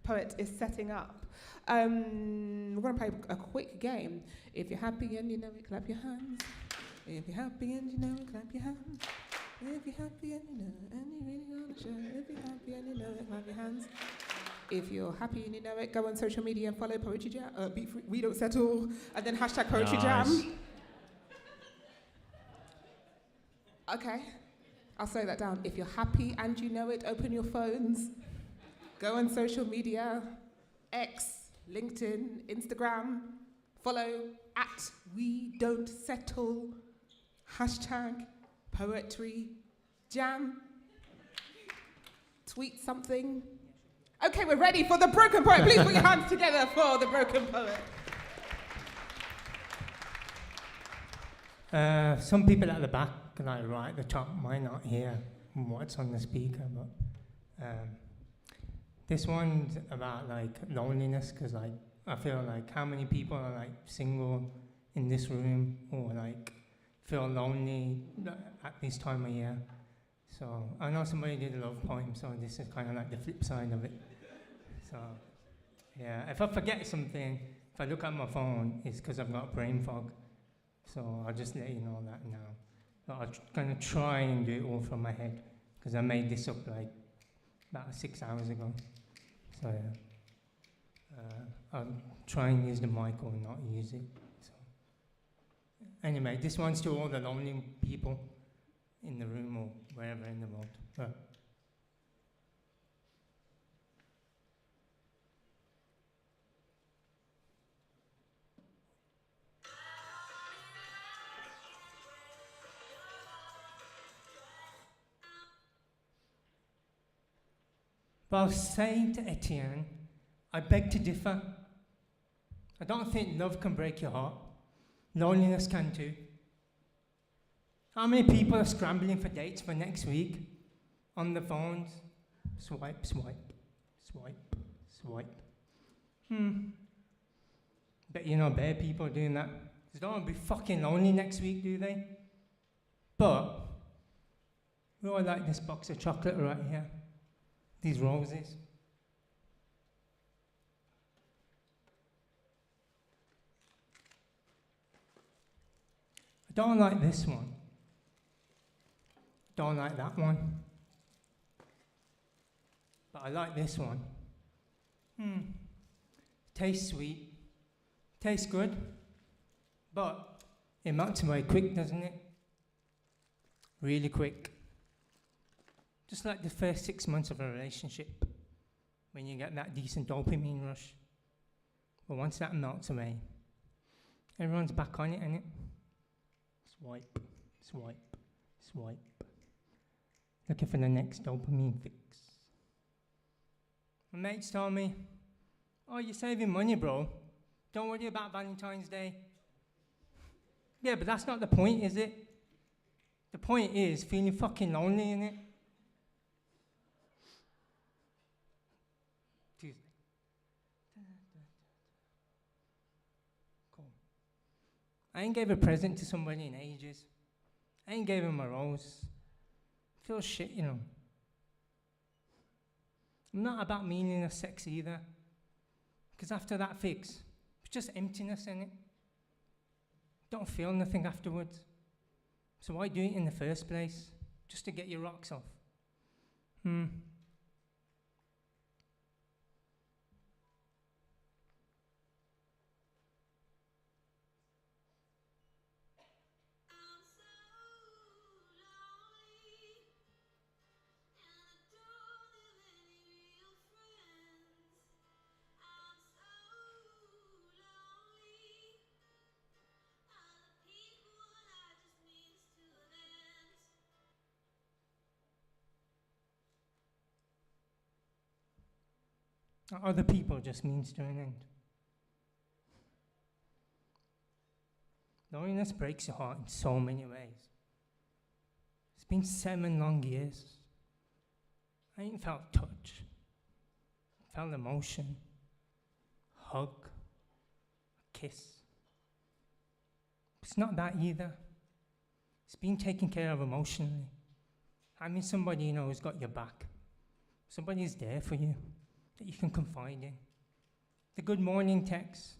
[SPEAKER 1] Poet is setting up, we're going to play a quick game. If you're happy and you know it, clap your hands. If you're happy and you know it, clap your hands. If you're happy and you know it, and you really want to show it. If you're happy and you know it, clap your hands. If you're happy and you know it, go on social media and follow Poetry Jam. Beat Free, We Don't Settle, and then hashtag Poetry Jam. Okay, I'll slow that down. If you're happy and you know it, open your phones. Go on social media, X, LinkedIn, Instagram. Follow at We Don't Settle. Hashtag Poetry Jam. Tweet something. Okay, we're ready for the Broken Poet. Please put your hands together for the Broken Poet.
[SPEAKER 9] Some people at the back, like right at the top, might not hear what's on the speaker, but this one's about like loneliness, because like I feel like how many people are like single in this room or like feel lonely at this time of year. So I know somebody did a love poem, so this is kind of like the flip side of it. So yeah, if I forget something, if I look at my phone, it's because I've got brain fog. So I'll just let you know that now. But I'm going to try and do it all from my head, because I made this up like about 6 hours ago. So yeah, I'll try and use the mic or not use it. So anyway, this one's to all the lonely people in the room or wherever in the world. But while saying to Etienne, I beg to differ. I don't think love can break your heart. Loneliness can too. How many people are scrambling for dates for next week on the phones? Swipe, swipe, swipe, swipe. Bet you know better people doing that. They don't want to be fucking lonely next week, do they? But we all like this box of chocolate right here. These roses. I don't like this one. Don't like that one. But I like this one. Tastes sweet. Tastes good. But it melts away quick, doesn't it? Really quick. Just like the first 6 months of a relationship, when you get that decent dopamine rush. But once that melts away, everyone's back on it, innit? Swipe, swipe, swipe. Looking for the next dopamine fix. My mates told me, oh, you're saving money, bro. Don't worry about Valentine's Day. Yeah, but that's not the point, is it? The point is feeling fucking lonely, innit? Cool. I ain't gave a present to somebody in ages. I ain't gave him a rose. Feels shit, you know. I'm not about meaningless sex either. Because after that fix, it's just emptiness in it. Don't feel nothing afterwards. So why do it in the first place? Just to get your rocks off. Other people just means to an end. Loneliness breaks your heart in so many ways. It's been 7 long years. I ain't felt touch, felt emotion, hug, kiss. It's not that either. It's being taken care of emotionally. Having somebody you know who's got your back. Somebody who's there for you, that you can confide in. The good morning text,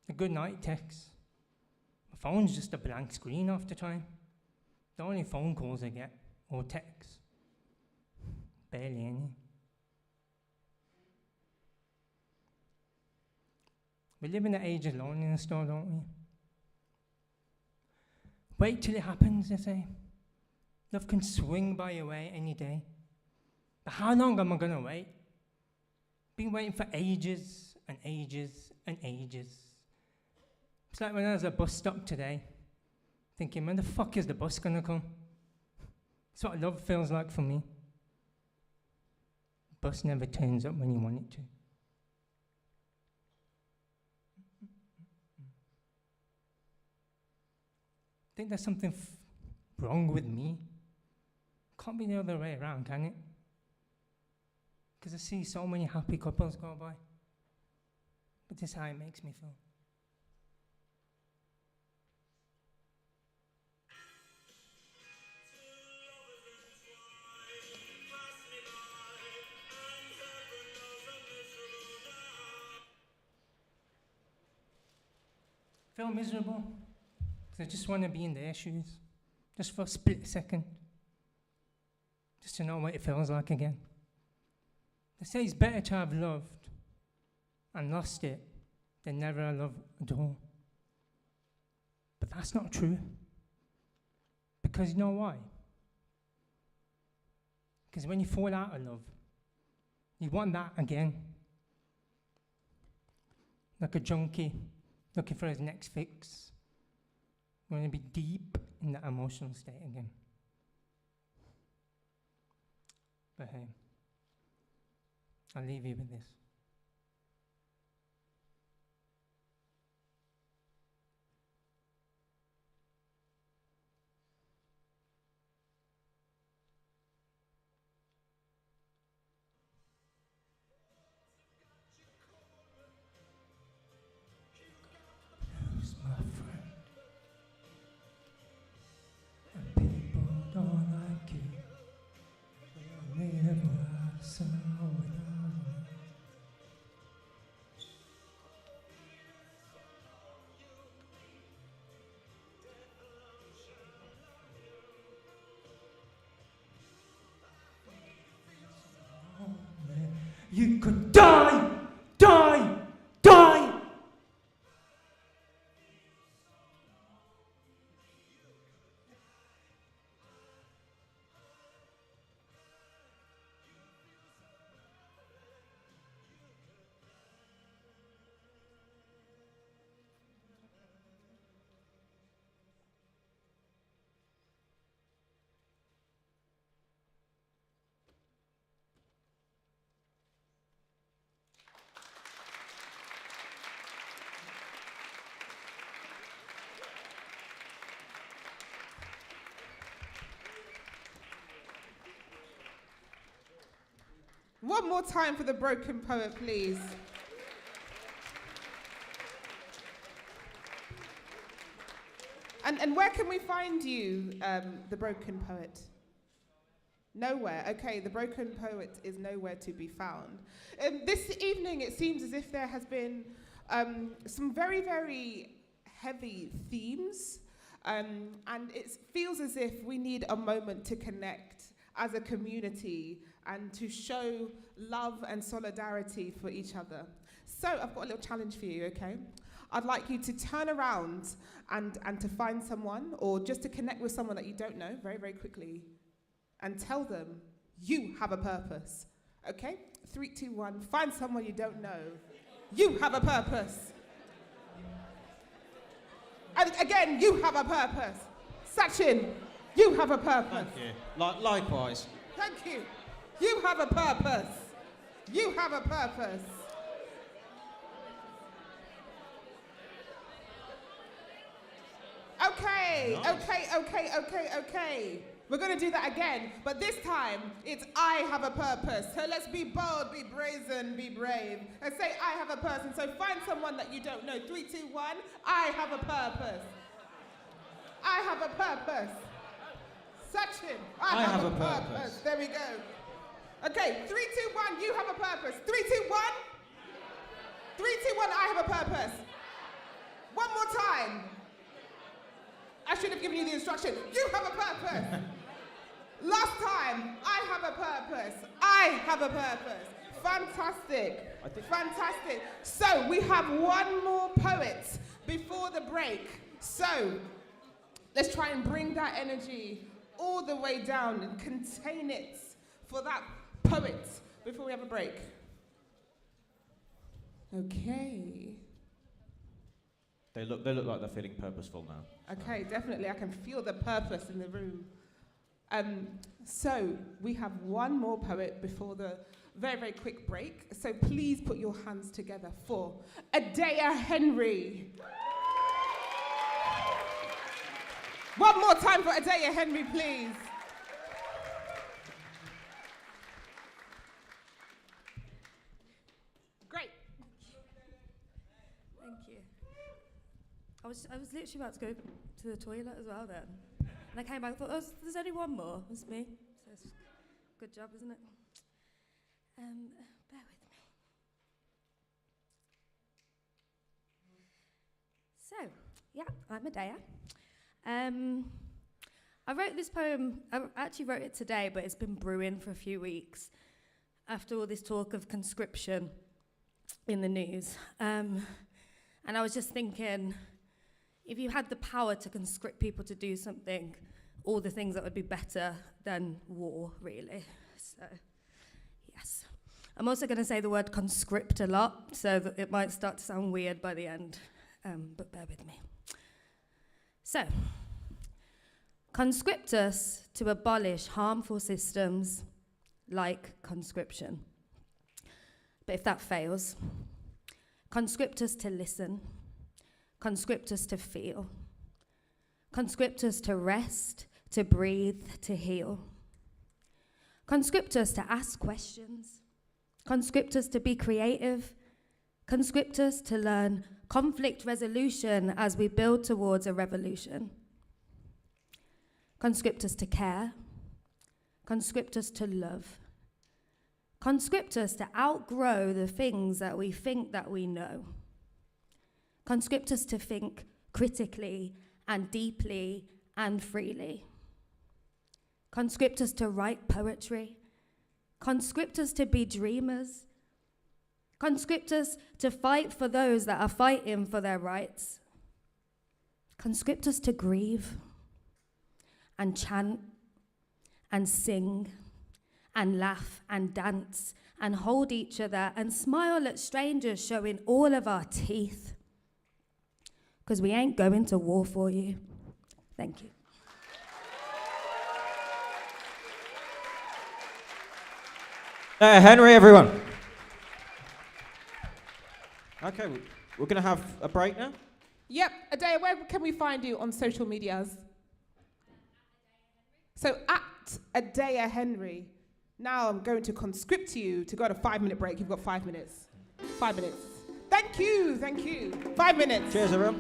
[SPEAKER 9] the good night text. My phone's just a blank screen half the time. The only phone calls I get, or texts. Barely any. We live in the age of loneliness though, don't we? Wait till it happens, they say. Love can swing by your way any day. But how long am I gonna wait? Been waiting for ages and ages and ages. It's like when I was at a bus stop today, thinking, when the fuck is the bus gonna come? That's what love feels like for me. The bus never turns up when you want it to. I think there's something wrong with me. Can't be the other way around, can it? Because I see so many happy couples go by. But this is how it makes me feel. Feel miserable because I just want to be in their shoes, just for a split second, just to know what it feels like again. They say it's better to have loved and lost it than never love at all. But that's not true. Because you know why? Because when you fall out of love, you want that again. Like a junkie looking for his next fix. You want to be deep in that emotional state again. But hey, I'll leave you with this. Who's my friend? And people don't like you. They'll never have someone without you. You could die, die, die.
[SPEAKER 1] One more time for the broken poet, please. And where can we find you, the broken poet? Nowhere. Okay, the broken poet is nowhere to be found. This evening, it seems as if there has been some very, very heavy themes, and it feels as if we need a moment to connect as a community and to show love and solidarity for each other. So I've got a little challenge for you, okay? I'd like you to turn around and to find someone, or just to connect with someone that you don't know very, very quickly, and tell them you have a purpose, okay? 3, 2, 1, find someone you don't know. You have a purpose. And again, you have a purpose. Sachin, you have a purpose.
[SPEAKER 2] Thank you. Likewise.
[SPEAKER 1] Thank you. You have a purpose. You have a purpose. Okay, okay. We're going to do that again, but this time it's I have a purpose. So let's be bold, be brazen, be brave. And say I have a person. So find someone that you don't know. 3, 2, 1. I have a purpose. I have a purpose. Search him. I have a purpose. There we go. Okay, 3, 2, 1. You have a purpose. 3, 2, 1. 3, 2, 1. I have a purpose. One more time. I should have given you the instruction. You have a purpose. Last time. I have a purpose. I have a purpose. Fantastic. Fantastic. So we have one more poet before the break. So let's try and bring that energy all the way down and contain it for that poet before we have a break. Okay.
[SPEAKER 2] They look like they're feeling purposeful now.
[SPEAKER 1] Okay, definitely. I can feel the purpose in the room. So we have one more poet before the very, very quick break. So please put your hands together for Adaya Henry. One more time for Adaya Henry, please. Great.
[SPEAKER 10] Thank you. I was literally about to go to the toilet as well then. And I came back and thought, oh, there's only one more. It's me. So it's good job, isn't it? Bear with me. So, yeah, I'm Adaya. I wrote this poem, I actually wrote it today, but it's been brewing for a few weeks after all this talk of conscription in the news. And I was just thinking, if you had the power to conscript people to do something, all the things that would be better than war, really. So, yes. I'm also going to say the word conscript a lot, so that it might start to sound weird by the end, but bear with me. So, conscript us to abolish harmful systems like conscription. But if that fails, conscript us to listen, conscript us to feel, conscript us to rest, to breathe, to heal. Conscript us to ask questions, conscript us to be creative, conscript us to learn conflict resolution as we build towards a revolution. Conscript us to care, conscript us to love, conscript us to outgrow the things that we think that we know. Conscript us to think critically and deeply and freely. Conscript us to write poetry. Conscript us to be dreamers. Conscript us to fight for those that are fighting for their rights. Conscript us to grieve and chant and sing and laugh and dance and hold each other and smile at strangers showing all of our teeth. Because we ain't going to war for you. Thank you.
[SPEAKER 2] Henry, everyone. Okay, we're going to have a break now.
[SPEAKER 1] Yep, Adaya, where can we find you on social medias? So at Adaya Henry. Now I'm going to conscript you to go on a 5-minute break. You've got 5 minutes. 5 minutes. Thank you, thank you. 5 minutes.
[SPEAKER 2] Cheers, everyone.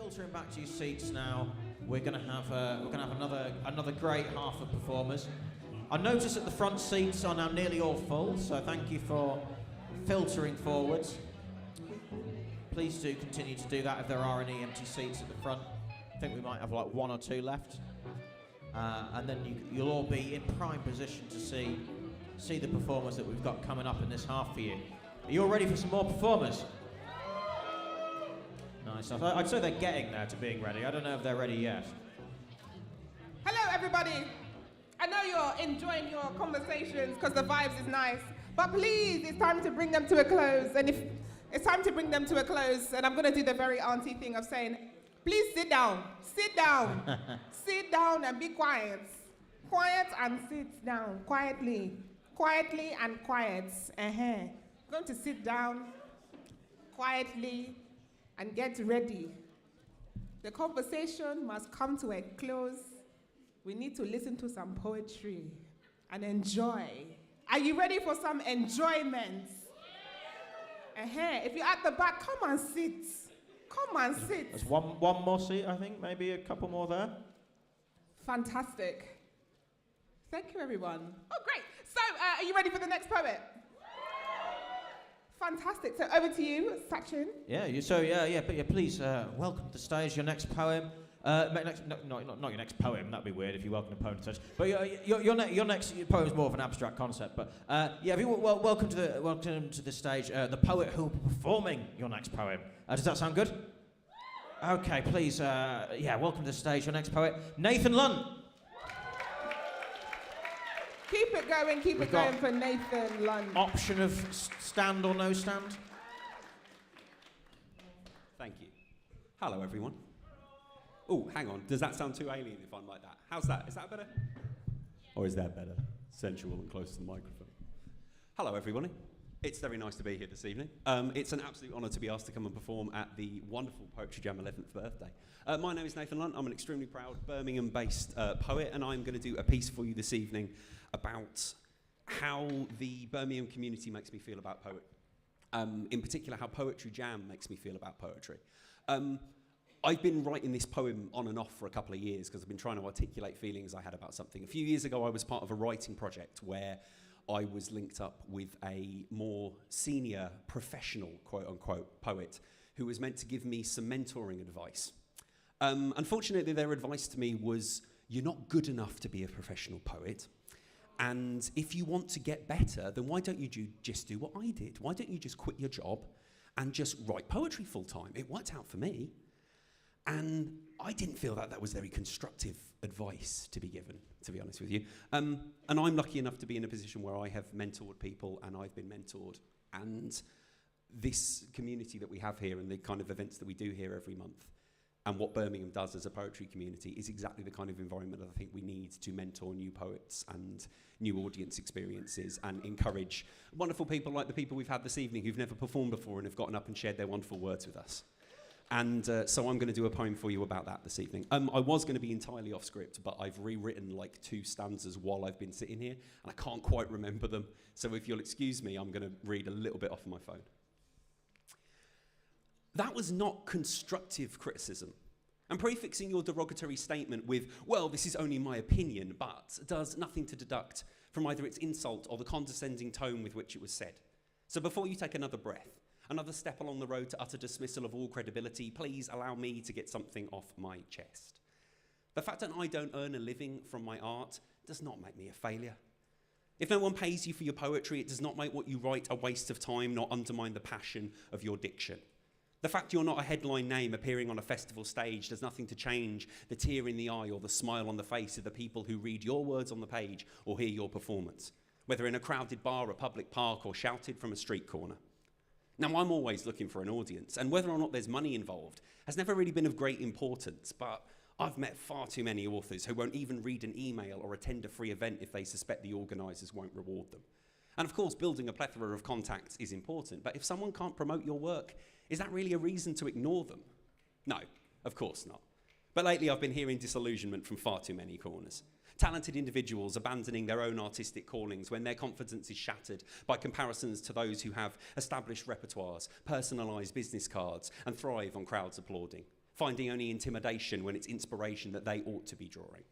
[SPEAKER 2] filtering back to your seats now. We're gonna have another great half of performers. I notice that the front seats are now nearly all full, so thank you for filtering forwards. Please do continue to do that if there are any empty seats at the front. I think we might have like 1 or 2 left. And then you'll all be in prime position to see the performers that we've got coming up in this half for you. Are you all ready for some more performers? Nice. I'd say they're getting there to being ready. I don't know if they're ready yet.
[SPEAKER 1] Hello, everybody. I know you're enjoying your conversations because the vibes is nice, but please, it's time to bring them to a close. And if it's time to bring them to a close, and I'm going to do the very auntie thing of saying, please sit down, sit down and be quiet. Quiet and sit down, quietly and quiet. Going to sit down quietly and get ready. The conversation must come to a close. We need to listen to some poetry and enjoy. Are you ready for some enjoyment? If you're at the back, come and sit. Come and sit.
[SPEAKER 2] There's one more seat, I think. Maybe a couple more there.
[SPEAKER 1] Fantastic. Thank you, everyone. Oh, great. So, are you ready for the next poet? Fantastic. So, over to you, Sachin.
[SPEAKER 2] Please welcome to the stage your next poem. Not your next poem. That'd be weird if you welcome a poem to the stage. But your next poem is more of an abstract concept. But welcome to the stage the poet who will be performing your next poem. Does that sound good? Okay, please. Welcome to the stage your next poet, Nathan Lunt.
[SPEAKER 1] Keep it going for Nathan Lunt.
[SPEAKER 2] Option of stand or no stand.
[SPEAKER 11] Thank you. Hello, everyone. Oh, hang on. Does that sound too alien if I'm like that? How's that? Is that better? Or is that better? Sensual and close to the microphone. Hello, everybody. It's very nice to be here this evening. It's an absolute honour to be asked to come and perform at the wonderful Poetry Jam 11th birthday. My name is Nathan Lunt. I'm an extremely proud Birmingham-based poet, and I'm going to do a piece for you this evening about how the Birmingham community makes me feel about poetry. In particular, how Poetry Jam makes me feel about poetry. I've been writing this poem on and off for a couple of years because I've been trying to articulate feelings I had about something. A few years ago, I was part of a writing project where I was linked up with a more senior, professional, quote-unquote, poet who was meant to give me some mentoring advice. Unfortunately, their advice to me was, you're not good enough to be a professional poet, and if you want to get better, then why don't you just do what I did? Why don't you just quit your job and just write poetry full-time? It worked out for me. And I didn't feel that was very constructive advice to be given, to be honest with you. And I'm lucky enough to be in a position where I have mentored people and I've been mentored. And this community that we have here and the kind of events that we do here every month and what Birmingham does as a poetry community is exactly the kind of environment that I think we need to mentor new poets and new audience experiences and encourage wonderful people like the people we've had this evening who've never performed before and have gotten up and shared their wonderful words with us. And so I'm going to do a poem for you about that this evening. I was going to be entirely off script, but I've rewritten like 2 stanzas while I've been sitting here, and I can't quite remember them. So if you'll excuse me, I'm going to read a little bit off my phone. That was not constructive criticism. And prefixing your derogatory statement with, well, this is only my opinion, but does nothing to deduct from either its insult or the condescending tone with which it was said. So before you take another breath, another step along the road to utter dismissal of all credibility, please allow me to get something off my chest. The fact that I don't earn a living from my art does not make me a failure. If no one pays you for your poetry, it does not make what you write a waste of time, nor undermine the passion of your diction. The fact you're not a headline name appearing on a festival stage does nothing to change the tear in the eye or the smile on the face of the people who read your words on the page or hear your performance, whether in a crowded bar, a public park, or shouted from a street corner. Now, I'm always looking for an audience, and whether or not there's money involved has never really been of great importance, but I've met far too many authors who won't even read an email or attend a free event if they suspect the organisers won't reward them. And of course, building a plethora of contacts is important, but if someone can't promote your work, is that really a reason to ignore them? No, of course not. But lately I've been hearing disillusionment from far too many corners. Talented individuals abandoning their own artistic callings when their confidence is shattered by comparisons to those who have established repertoires, personalised business cards, and thrive on crowds applauding. finding only intimidation when it's inspiration that they ought to be drawing.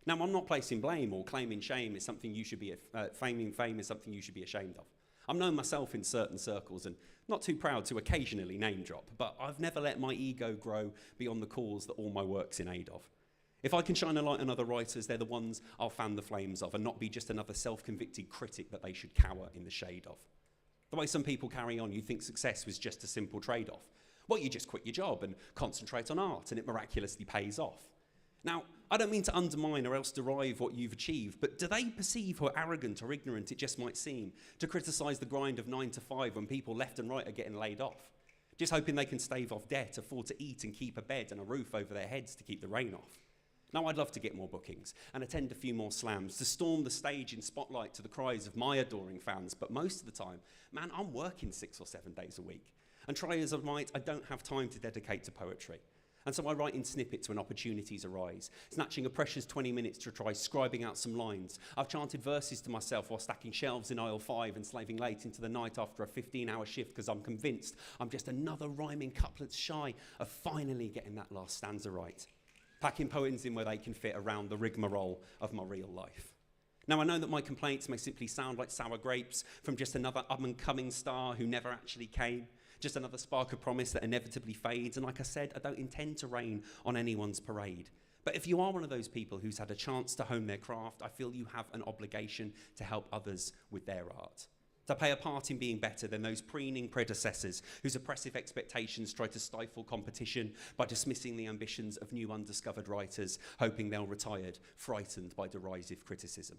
[SPEAKER 11] Now, I'm not placing blame or claiming shame is something you should be, fame is something you should be ashamed of. I'm known myself in certain circles and not too proud to occasionally name drop, but I've never let my ego grow beyond the cause that all my work's in aid of. If I can shine a light on other writers, they're the ones I'll fan the flames of and not be just another self-convicted critic that they should cower in the shade of. The way some people carry on, you think success was just a simple trade-off. Well, you just quit your job and concentrate on art and it miraculously pays off. Now, I don't mean to undermine or else derive what you've achieved, but do they perceive how arrogant or ignorant it just might seem to criticise the grind of 9 to 5 when people left and right are getting laid off? Just hoping they can stave off debt, afford to eat and keep a bed and a roof over their heads to keep the rain off. Now, I'd love to get more bookings and attend a few more slams, to storm the stage in spotlight to the cries of my adoring fans, but most of the time, man, I'm working 6 or 7 days a week. And try as I might, I don't have time to dedicate to poetry. And so I write in snippets when opportunities arise, snatching a precious 20 minutes to try scribing out some lines. I've chanted verses to myself while stacking shelves in aisle 5 and slaving late into the night after a 15-hour shift because I'm convinced I'm just another rhyming couplet shy of finally getting that last stanza right. Packing poems in where they can fit around the rigmarole of my real life. Now, I know that my complaints may simply sound like sour grapes from just another up-and-coming star who never actually came. Just another spark of promise that inevitably fades. And like I said, I don't intend to rain on anyone's parade. But if you are one of those people who's had a chance to hone their craft, I feel you have an obligation to help others with their art. To play a part in being better than those preening predecessors whose oppressive expectations try to stifle competition by dismissing the ambitions of new undiscovered writers, hoping they'll retired, frightened by derisive criticism.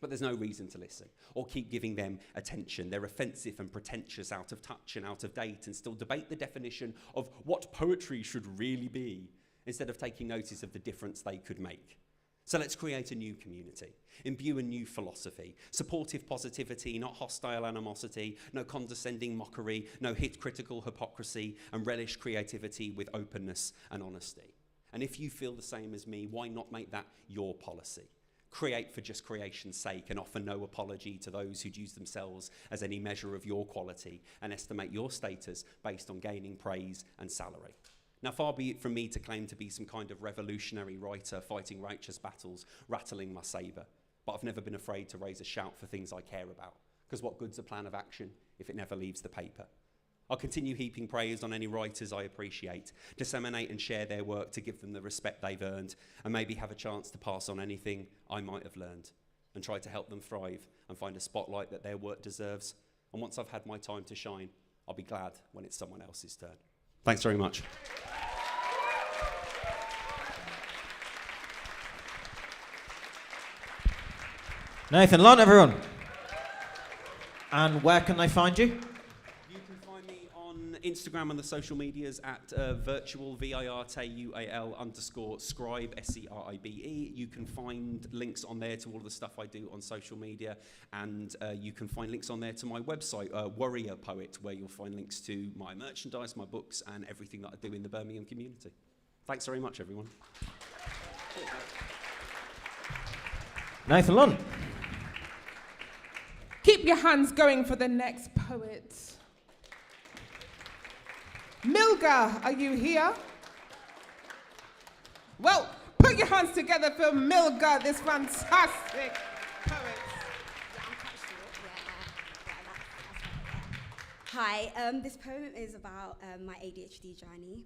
[SPEAKER 11] But there's no reason to listen or keep giving them attention. They're offensive and pretentious, out of touch and out of date, and still debate the definition of what poetry should really be, instead of taking notice of the difference they could make. So let's create a new community, imbue a new philosophy, supportive positivity, not hostile animosity, no condescending mockery, no hit-critical hypocrisy, and relish creativity with openness and honesty. And if you feel the same as me, why not make that your policy? Create for just creation's sake and offer no apology to those who'd use themselves as any measure of your quality and estimate your status based on gaining praise and salary. Now, far be it from me to claim to be some kind of revolutionary writer fighting righteous battles, rattling my sabre, but I've never been afraid to raise a shout for things I care about, because what good's a plan of action if it never leaves the paper? I'll continue heaping praise on any writers I appreciate, disseminate and share their work to give them the respect they've earned, and maybe have a chance to pass on anything I might have learned, and try to help them thrive and find a spotlight that their work deserves. And once I've had my time to shine, I'll be glad when it's someone else's turn. Thanks very much.
[SPEAKER 2] Nathan Lunn, everyone. And where can they find you?
[SPEAKER 11] You can find me on Instagram and the social medias at virtual, VIRTUAL _scribe, SCRIBE. You can find links on there to all of the stuff I do on social media, and you can find links on there to my website, Warrior Poet, where you'll find links to my merchandise, my books, and everything that I do in the Birmingham community. Thanks very much, everyone.
[SPEAKER 2] Nathan Lunn.
[SPEAKER 1] Keep your hands going for the next poet. Milga, are you here? Well, put your hands together for Milga, this fantastic poet.
[SPEAKER 12] Hi, this poem is about my ADHD journey.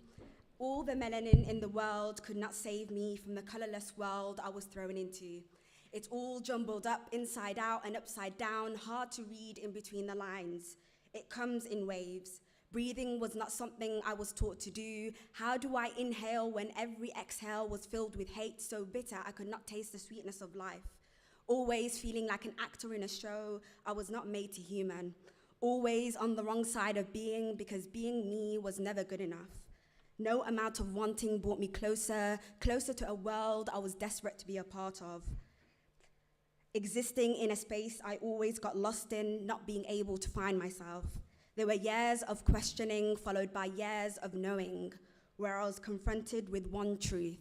[SPEAKER 12] All the melanin in the world could not save me from the colorless world I was thrown into. It's all jumbled up, inside out and upside down, hard to read in between the lines. It comes in waves. Breathing was not something I was taught to do. How do I inhale when every exhale was filled with hate so bitter I could not taste the sweetness of life? Always feeling like an actor in a show I was not made to human. Always on the wrong side of being, because being me was never good enough. No amount of wanting brought me closer to a world I was desperate to be a part of. Existing in a space I always got lost in, not being able to find myself. There were years of questioning followed by years of knowing, where I was confronted with one truth,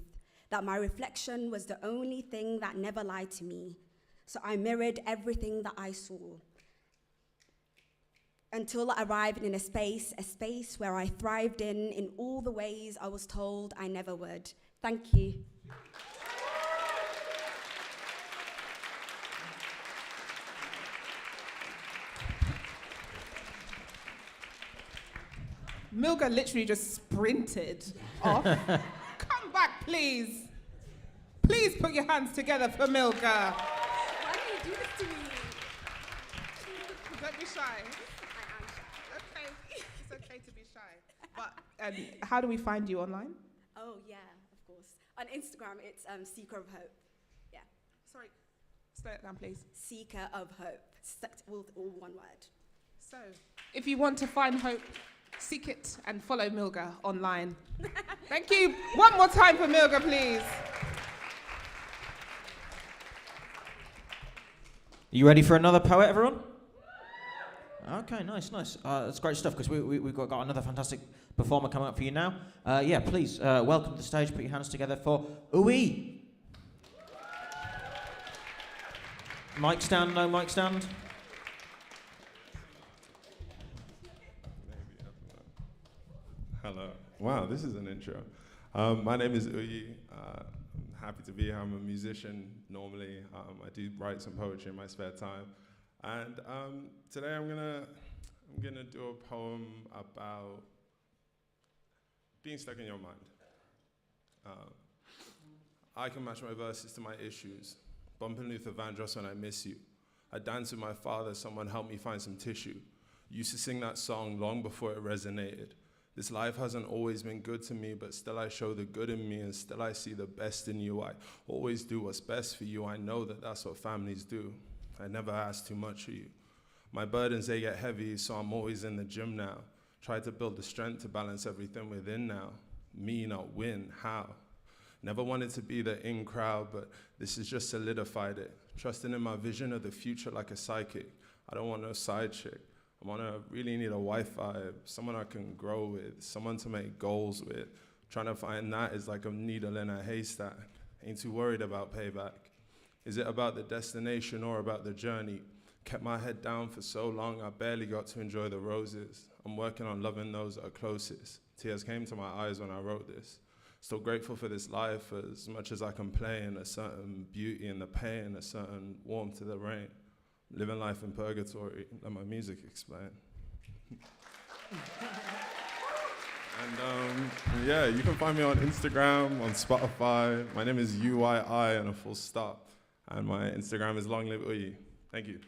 [SPEAKER 12] that my reflection was the only thing that never lied to me. So I mirrored everything that I saw. until I arrived in a space where I thrived in all the ways I was told I never would. Thank you.
[SPEAKER 1] Milga literally just sprinted off. Come back, please. Please put your hands together for Milga.
[SPEAKER 12] Why do you do this to me?
[SPEAKER 1] Don't be shy.
[SPEAKER 12] I am shy.
[SPEAKER 1] Okay, it's okay to be shy. But how do we find you online?
[SPEAKER 12] Oh, yeah, of course. On Instagram, it's Seeker of Hope. Yeah.
[SPEAKER 1] Sorry, slow it down, please.
[SPEAKER 12] Seeker of Hope. All one word.
[SPEAKER 1] So, if you want to find hope, seek it and follow Milga online. Thank you. One more time for Milga, please.
[SPEAKER 2] You ready for another poet, everyone? Okay, nice. That's great stuff, because we've got another fantastic performer coming up for you now. Yeah, please, welcome to the stage. Put your hands together for Uwe. Mic stand, no mic stand.
[SPEAKER 13] Hello. Wow, this is an intro. My name is Uyi. I'm happy to be here. I'm a musician normally. I do write some poetry in my spare time. And today I'm gonna do a poem about being stuck in your mind. I can match my verses to my issues. Bumping Luther Vandross when I miss you. I dance with my father, someone help me find some tissue. Used to sing that song long before it resonated. This life hasn't always been good to me, but still I show the good in me, and still I see the best in you. I always do what's best for you. I know that that's what families do. I never ask too much of you. My burdens, they get heavy, so I'm always in the gym now. Try to build the strength to balance everything within now. Me not win, how? Never wanted to be the in crowd, but this has just solidified it. Trusting in my vision of the future like a psychic. I don't want no side chick. Really need a Wi-Fi, someone I can grow with, someone to make goals with. Trying to find that is like a needle in a haystack. Ain't too worried about payback. Is it about the destination or about the journey? Kept my head down for so long, I barely got to enjoy the roses. I'm working on loving those that are closest. Tears came to my eyes when I wrote this. Still grateful for this life as much as I complain. A certain beauty in the pain, a certain warmth to the rain. Living life in purgatory, let my music explain. And yeah, you can find me on Instagram, on Spotify. My name is UYI and a full stop. And my Instagram is Long Live Uyi. Thank you.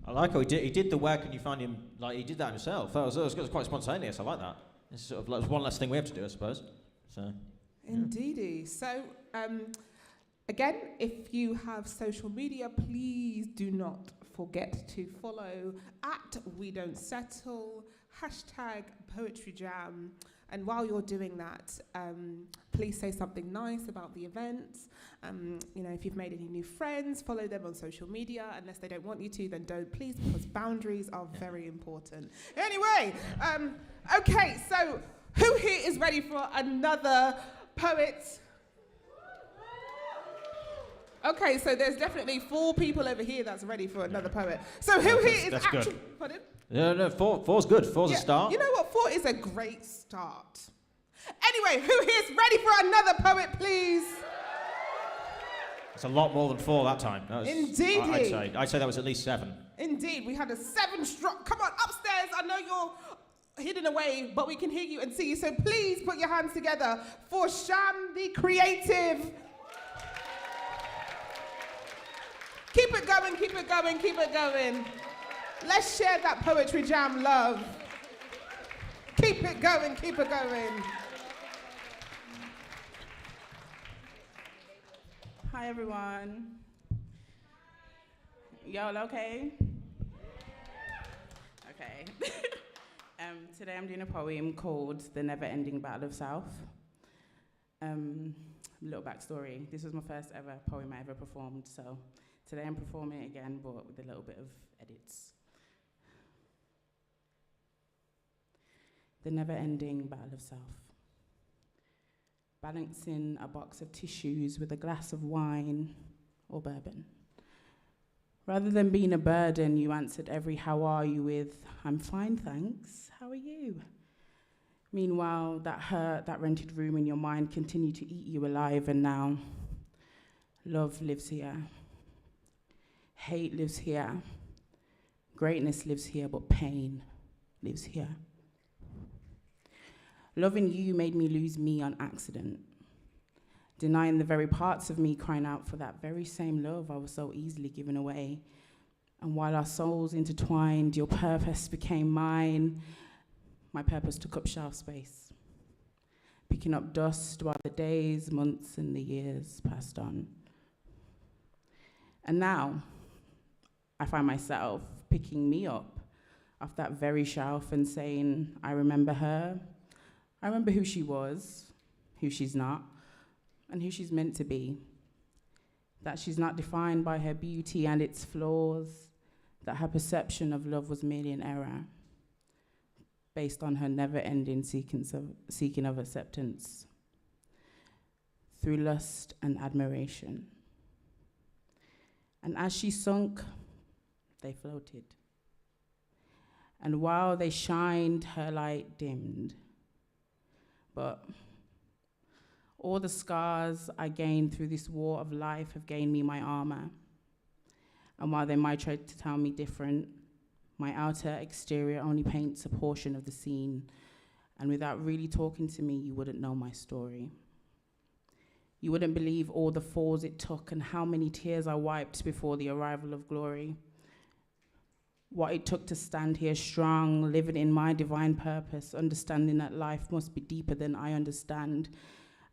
[SPEAKER 2] I like how he did the work, and you find him, like, he did that himself. That was quite spontaneous. I like that. It's sort of like one less thing we have to do, I suppose. So.
[SPEAKER 1] Indeedy. So, again, if you have social media, please do not forget to follow @WeDon'tSettle, #PoetryJam. And while you're doing that, please say something nice about the event. If you've made any new friends, follow them on social media. Unless they don't want you to, then don't, please, because boundaries are very important. Anyway, okay, so who here is ready for another poet? Okay, so there's definitely 4 people over here that's ready for another poet. So who here is actually...
[SPEAKER 2] Good.
[SPEAKER 1] Pardon?
[SPEAKER 2] No, four's good. Four's a start.
[SPEAKER 1] You know what? 4 is a great start. Anyway, who here is ready for another poet, please?
[SPEAKER 2] It's a lot more than 4 that time.
[SPEAKER 1] Indeed.
[SPEAKER 2] I'd say that was at least 7.
[SPEAKER 1] Indeed, we had a 7 strong. Come on, upstairs. I know you're hidden away, but we can hear you and see you. So please put your hands together for Sham the Creative. Keep it going, keep it going, keep it going. Let's share that Poetry Jam love. Keep it going, keep it going.
[SPEAKER 14] Hi, everyone. Y'all okay? Okay. Today I'm doing a poem called The Never Ending Battle of South. Little backstory. This was my first ever poem I ever performed, so today I'm performing it again, but with a little bit of edits. The Never Ending Battle of South. balancing a box of tissues with a glass of wine or bourbon. Rather than being a burden, you answered every "how are you" with "I'm fine, thanks, how are you?" Meanwhile, that hurt, that rented room in your mind continued to eat you alive, and now love lives here. Hate lives here. Greatness lives here, but pain lives here. Loving you made me lose me on accident, denying the very parts of me crying out for that very same love I was so easily given away. And while our souls intertwined, your purpose became mine. My purpose took up shelf space, picking up dust while the days, months, and the years passed on. And now, I find myself picking me up off that very shelf and saying, I remember her. I remember who she was, who she's not, and who she's meant to be. That she's not defined by her beauty and its flaws, that her perception of love was merely an error, based on her never-ending seeking of acceptance through lust and admiration. And as she sunk, they floated. And while they shined, her light dimmed. But all the scars I gained through this war of life have gained me my armor. And while they might try to tell me different, my outer exterior only paints a portion of the scene. And without really talking to me, you wouldn't know my story. You wouldn't believe all the falls it took and how many tears I wiped before the arrival of glory. What it took to stand here strong, living in my divine purpose, understanding that life must be deeper than I understand,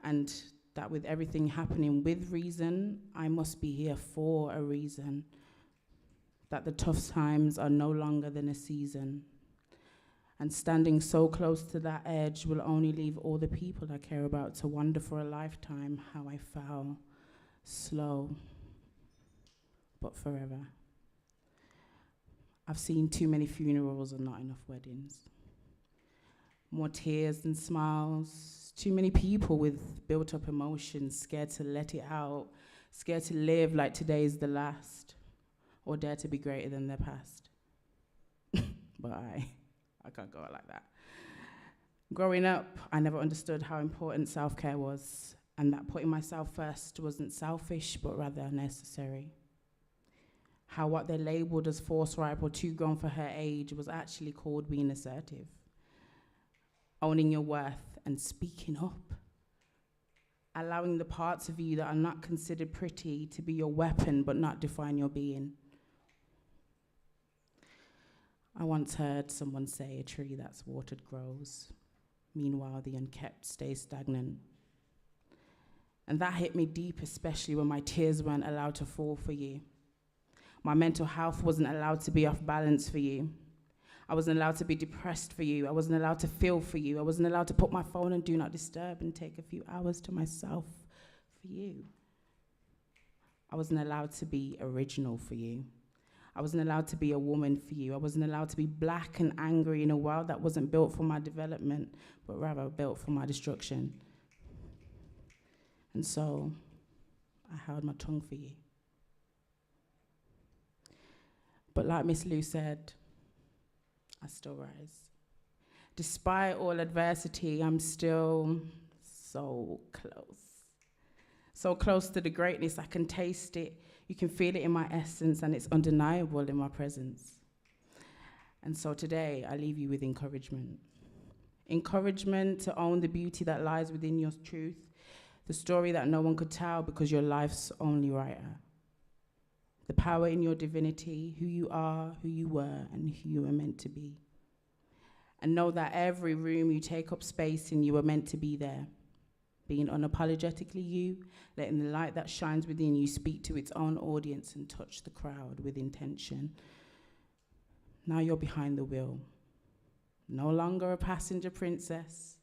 [SPEAKER 14] and that with everything happening with reason, I must be here for a reason. That the tough times are no longer than a season. And standing so close to that edge will only leave all the people I care about to wonder for a lifetime how I fell, slow, but forever. I've seen too many funerals and not enough weddings. More tears than smiles. Too many people with built-up emotions, scared to let it out, scared to live like today is the last, or dare to be greater than their past. But I can't go out like that. Growing up, I never understood how important self-care was, and that putting myself first wasn't selfish, but rather necessary. How what they labeled as force-ripe or too grown for her age was actually called being assertive. Owning your worth and speaking up. Allowing the parts of you that are not considered pretty to be your weapon but not define your being. I once heard someone say a tree that's watered grows. Meanwhile, the unkept stays stagnant. And that hit me deep, especially when my tears weren't allowed to fall for you. My mental health wasn't allowed to be off balance for you. I wasn't allowed to be depressed for you. I wasn't allowed to feel for you. I wasn't allowed to put my phone on do not disturb and take a few hours to myself for you. I wasn't allowed to be original for you. I wasn't allowed to be a woman for you. I wasn't allowed to be black and angry in a world that wasn't built for my development, but rather built for my destruction. And so I held my tongue for you. But like Miss Lou said, I still rise. Despite all adversity, I'm still so close. So close to the greatness, I can taste it. You can feel it in my essence, and it's undeniable in my presence. And so today, I leave you with encouragement. Encouragement to own the beauty that lies within your truth, the story that no one could tell because you're life's only writer. The power in your divinity, who you are, who you were, and who you are meant to be. And know that every room you take up space in, you are meant to be there. Being unapologetically you, letting the light that shines within you speak to its own audience and touch the crowd with intention. Now you're behind the wheel. No longer a passenger princess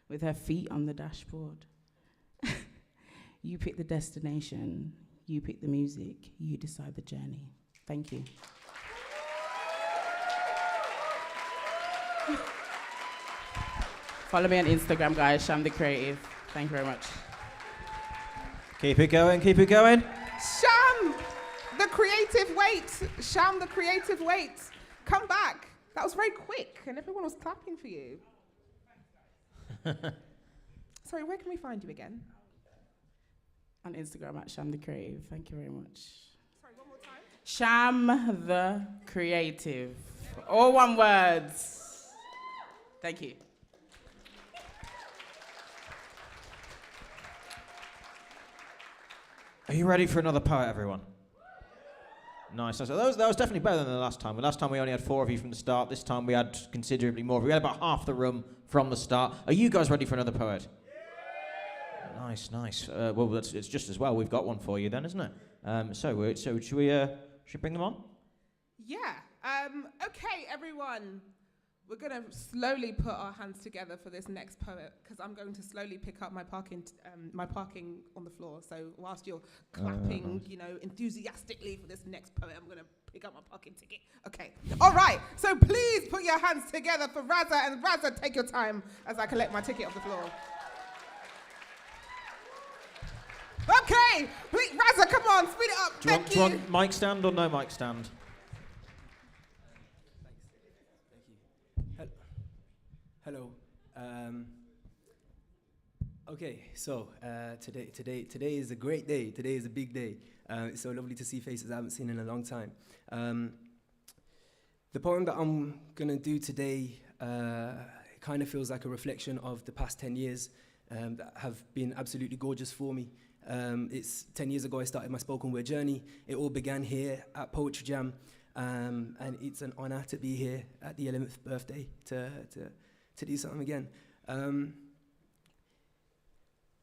[SPEAKER 14] with her feet on the dashboard. You pick the destination. You pick the music, you decide the journey. Thank you. Follow me on Instagram, guys, Sham the Creative. Thank you very much.
[SPEAKER 2] Keep it going, keep it going.
[SPEAKER 1] Sham, the creative weight. Sham, the creative weight. Come back. That was very quick, and everyone was clapping for you. Sorry, where can we find you again?
[SPEAKER 14] On Instagram at Sham the Creative. Thank you very much.
[SPEAKER 1] Sorry, one more time.
[SPEAKER 14] Sham the Creative. All one words. Thank you.
[SPEAKER 2] Are you ready for another poet, everyone? Nice. So that was definitely better than the last time. The last time we only had 4 of you from the start. This time we had considerably more. We had about half the room from the start. Are you guys ready for another poet? Yeah. Nice. Well, it's just as well. We've got one for you then, isn't it? So should we bring them on?
[SPEAKER 1] Yeah. Okay, everyone. We're going to slowly put our hands together for this next poet, because I'm going to slowly pick up my parking on the floor. So whilst you're clapping, enthusiastically for this next poet, I'm going to pick up my parking ticket. Okay. All right. So please put your hands together for Raza. And Raza, take your time as I collect my ticket off the floor. Okay. Please, Raza, come on. Speed it up.
[SPEAKER 2] Do you want mic stand or no mic stand?
[SPEAKER 15] Hello. Okay, so today is a great day. Today is a big day. It's so lovely to see faces I haven't seen in a long time. The poem that I'm gonna do today kind of feels like a reflection of the past 10 years that have been absolutely gorgeous for me. It's 10 years ago I started my spoken word journey. It all began here at Poetry Jam, and it's an honor to be here at the 11th birthday to do something again.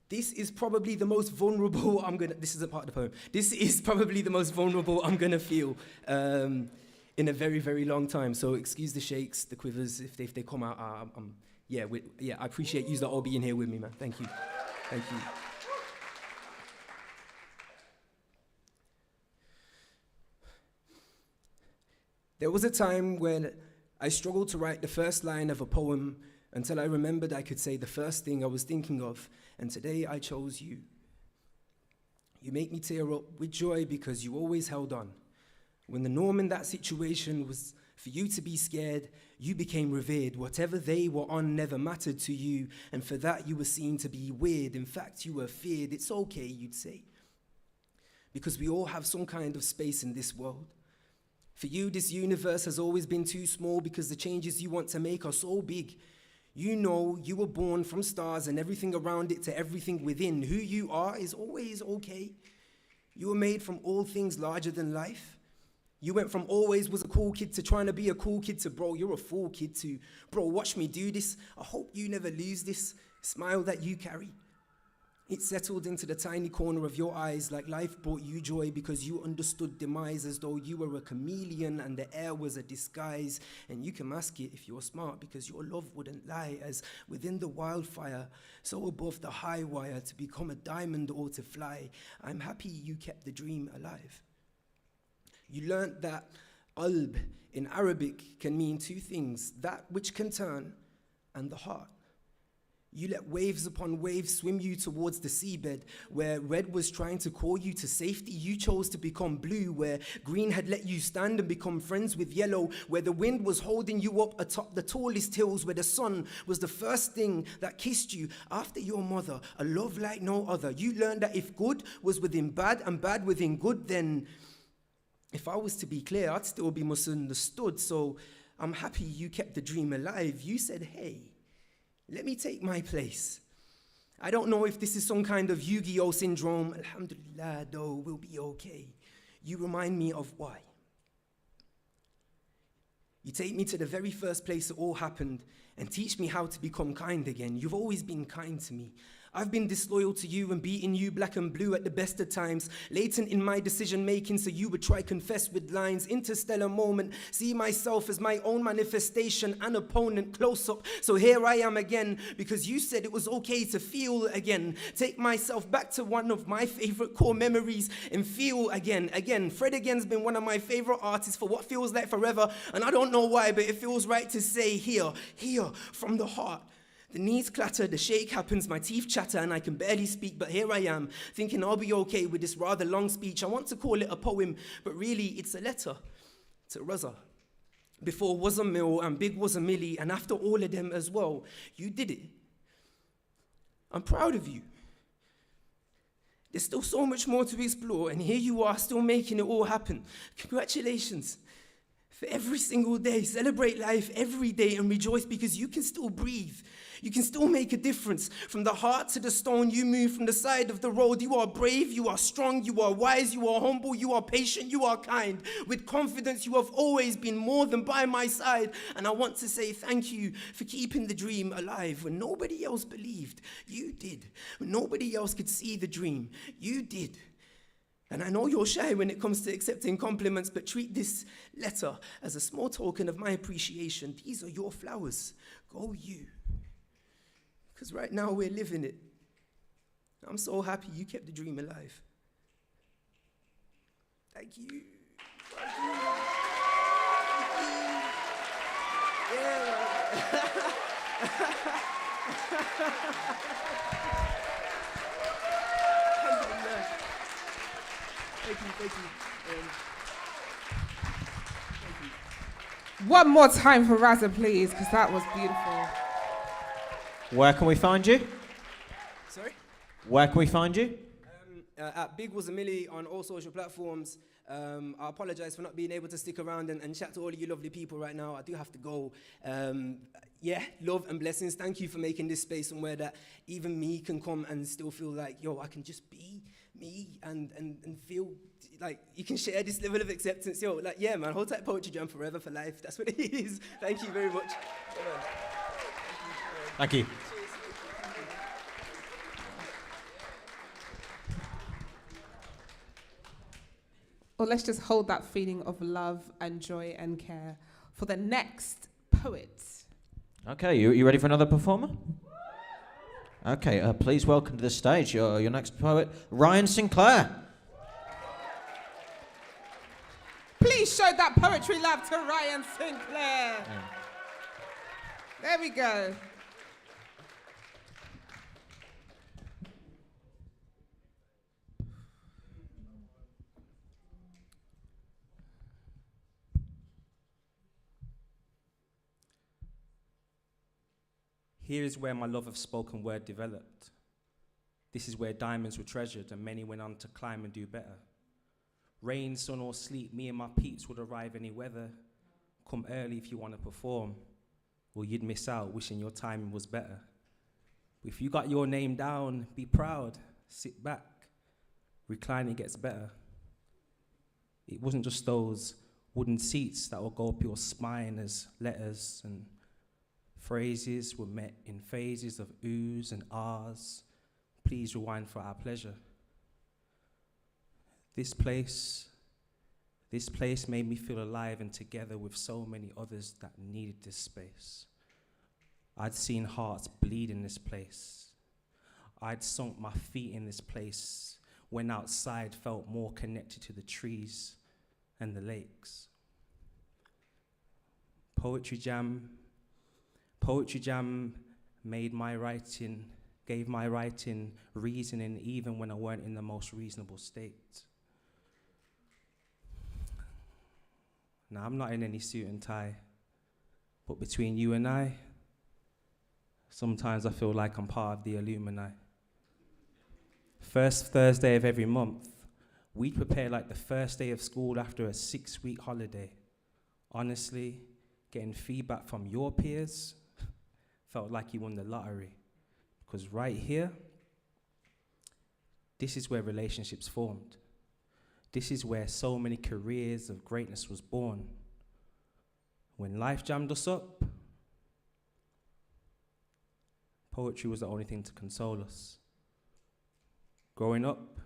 [SPEAKER 15] This is probably the most vulnerable this is a part of the poem. This is probably the most vulnerable I'm gonna feel in a very, very long time. So excuse the shakes, the quivers, if they come out. I appreciate you all being here with me, man. Thank you. Thank you. There was a time when I struggled to write the first line of a poem until I remembered I could say the first thing I was thinking of, and today I chose you. You make me tear up with joy because you always held on. When the norm in that situation was for you to be scared, you became revered. Whatever they were on never mattered to you, and for that you were seen to be weird. In fact, you were feared. It's okay, you'd say, because we all have some kind of space in this world. For you, this universe has always been too small because the changes you want to make are so big. You know you were born from stars and everything around it to everything within. Who you are is always okay. You were made from all things larger than life. You went from always was a cool kid to trying to be a cool kid to, bro, you're a fool kid to, bro, watch me do this. I hope you never lose this smile that you carry. It settled into the tiny corner of your eyes like life brought you joy because you understood demise as though you were a chameleon and the air was a disguise. And you can mask it if you're smart because your love wouldn't lie as within the wildfire, so above the high wire to become a diamond or to fly. I'm happy you kept the dream alive. You learnt that qalb in Arabic can mean two things, that which can turn and the heart. You let waves upon waves swim you towards the seabed. Where red was trying to call you to safety, you chose to become blue. Where green had let you stand and become friends with yellow. Where the wind was holding you up atop the tallest hills. Where the sun was the first thing that kissed you after your mother. A love like no other. You learned that if good was within bad and bad within good, then if I was to be clear, I'd still be misunderstood. So I'm happy you kept the dream alive. You said, hey, let me take my place. I don't know if this is some kind of Yu-Gi-Oh syndrome. Alhamdulillah, though, we'll be okay. You remind me of why. You take me to the very first place it all happened and teach me how to become kind again. You've always been kind to me. I've been disloyal to you and beating you black and blue at the best of times, latent in my decision making so you would try confess with lines, interstellar moment, see myself as my own manifestation and opponent close up. So here I am again because you said it was okay to feel again, take myself back to one of my favorite core memories and feel again. Fred again's been one of my favorite artists for what feels like forever, and I don't know why, but it feels right to say here from the heart. The knees clatter, the shake happens, my teeth chatter, and I can barely speak, but here I am, thinking I'll be okay with this rather long speech. I want to call it a poem, but really it's a letter to Rosa. Before was a mill, and big was a millie, and after all of them as well, you did it. I'm proud of you. There's still so much more to explore, and here you are still making it all happen. Congratulations. For every single day, celebrate life every day and rejoice because you can still breathe. You can still make a difference. From the heart to the stone, you move from the side of the road. You are brave, you are strong, you are wise, you are humble, you are patient, you are kind. With confidence, you have always been more than by my side. And I want to say thank you for keeping the dream alive when nobody else believed. You did. When nobody else could see the dream. You did. And I know you're shy when it comes to accepting compliments, but treat this letter as a small token of my appreciation. These are your flowers. Go you. Because right now we're living it. I'm so happy you kept the dream alive. Thank you. Thank you. Thank you.
[SPEAKER 1] One more time for Raza, please, because that was beautiful.
[SPEAKER 2] Where can we find you?
[SPEAKER 15] Sorry?
[SPEAKER 2] Where can we find you?
[SPEAKER 15] At Big Was a Millie on all social platforms. I apologize for not being able to stick around and chat to all of you lovely people right now. I do have to go. Love and blessings. Thank you for making this space somewhere that even me can come and still feel like, yo, I can just be me and feel like you can share this level of acceptance. Yo, like, yeah, man, hold tight Poetry Jam forever for life. That's what it is. Thank you very much.
[SPEAKER 2] Thank you.
[SPEAKER 1] Or let's just hold that feeling of love and joy and care for the next poet.
[SPEAKER 2] Okay, you ready for another performer? Okay, please welcome to the stage your next poet, Ryan Sinclair.
[SPEAKER 1] Please show that poetry love to Ryan Sinclair.
[SPEAKER 2] Yeah.
[SPEAKER 1] There we go.
[SPEAKER 16] Here is where my love of spoken word developed. This is where diamonds were treasured and many went on to climb and do better. Rain, sun or sleet, me and my peeps would arrive any weather. Come early if you want to perform, or you'd miss out wishing your timing was better. If you got your name down, be proud, sit back, recline, it gets better. It wasn't just those wooden seats that will go up your spine as letters and phrases were met in phases of oohs and ahs. Please rewind for our pleasure. This place made me feel alive and together with so many others that needed this space. I'd seen hearts bleed in this place. I'd sunk my feet in this place when outside felt more connected to the trees and the lakes. Poetry Jam gave my writing reasoning even when I weren't in the most reasonable state. Now, I'm not in any suit and tie, but between you and I, sometimes I feel like I'm part of the Illuminati. First Thursday of every month, we'd prepare like the first day of school after a 6-week holiday. Honestly, getting feedback from your peers felt like you won the lottery. Because right here, this is where relationships formed. This is where so many careers of greatness was born. When life jammed us up, poetry was the only thing to console us. Growing up,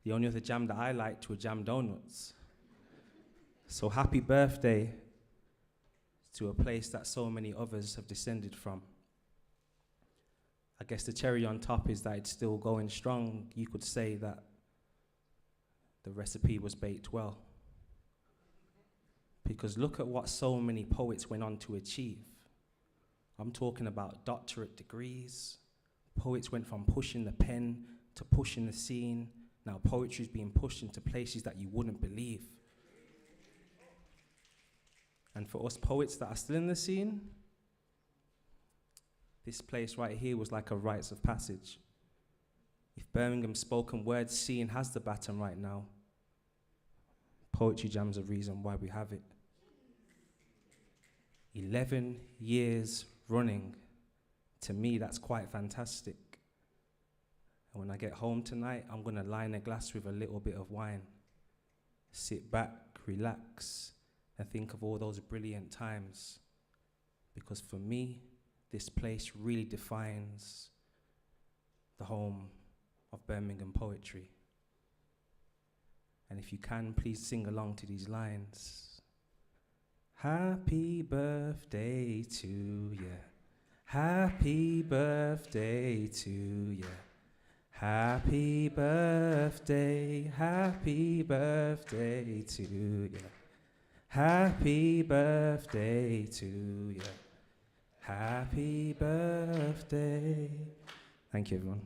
[SPEAKER 16] the only other jam that I liked were jam donuts. So happy birthday to a place that so many others have descended from. I guess the cherry on top is that it's still going strong. You could say that the recipe was baked well. Because look at what so many poets went on to achieve. I'm talking about doctorate degrees. Poets went from pushing the pen to pushing the scene. Now poetry's being pushed into places that you wouldn't believe. And for us poets that are still in the scene, this place right here was like a rites of passage. If Birmingham's spoken word scene has the baton right now, Poetry Jam's a reason why we have it. 11 years running. To me, that's quite fantastic. And when I get home tonight, I'm gonna line a glass with a little bit of wine. Sit back, relax, and think of all those brilliant times. Because for me, this place really defines the home of Birmingham poetry. And if you can, please sing along to these lines. Happy birthday to you. Happy birthday to you. Happy birthday to you. Happy birthday to you. Happy birthday. Thank you, everyone.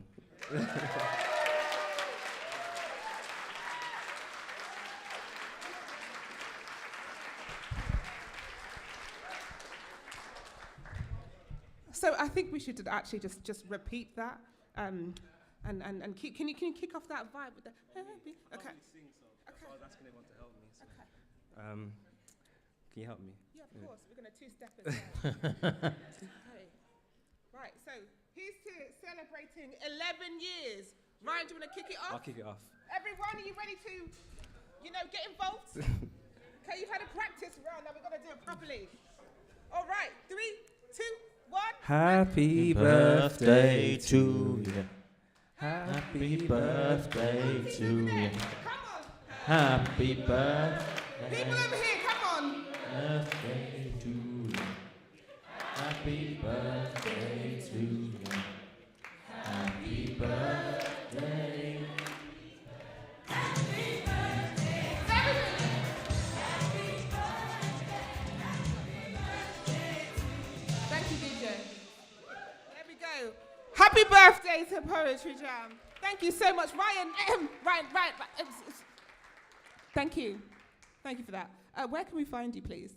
[SPEAKER 1] So I think we should actually just repeat that, and keep. Can you kick off that vibe with the happy? Okay.
[SPEAKER 16] I was asking everyone to help me. So. Okay. Can you help me?
[SPEAKER 1] Yeah, of course. We're going to two-step as well. Okay. Right. So here's to celebrating 11 years. Ryan, do you want to kick it off?
[SPEAKER 16] I'll kick it off.
[SPEAKER 1] Everyone, are you ready to, get involved? Okay, you've had a practice round. Now we're going to do it properly. All right. 3, 2, 1.
[SPEAKER 16] Happy birthday to you. Happy birthday to you. Happy birthday.
[SPEAKER 1] People over here, come on.
[SPEAKER 16] Birthday to you. Happy birthday to you. Happy birthday.
[SPEAKER 1] Happy birthday. Thank you, DJ. There we go. Happy birthday to Poetry Jam. Thank you so much, Ryan. Ryan. Thank you. Thank you for that. Where can we find you, please?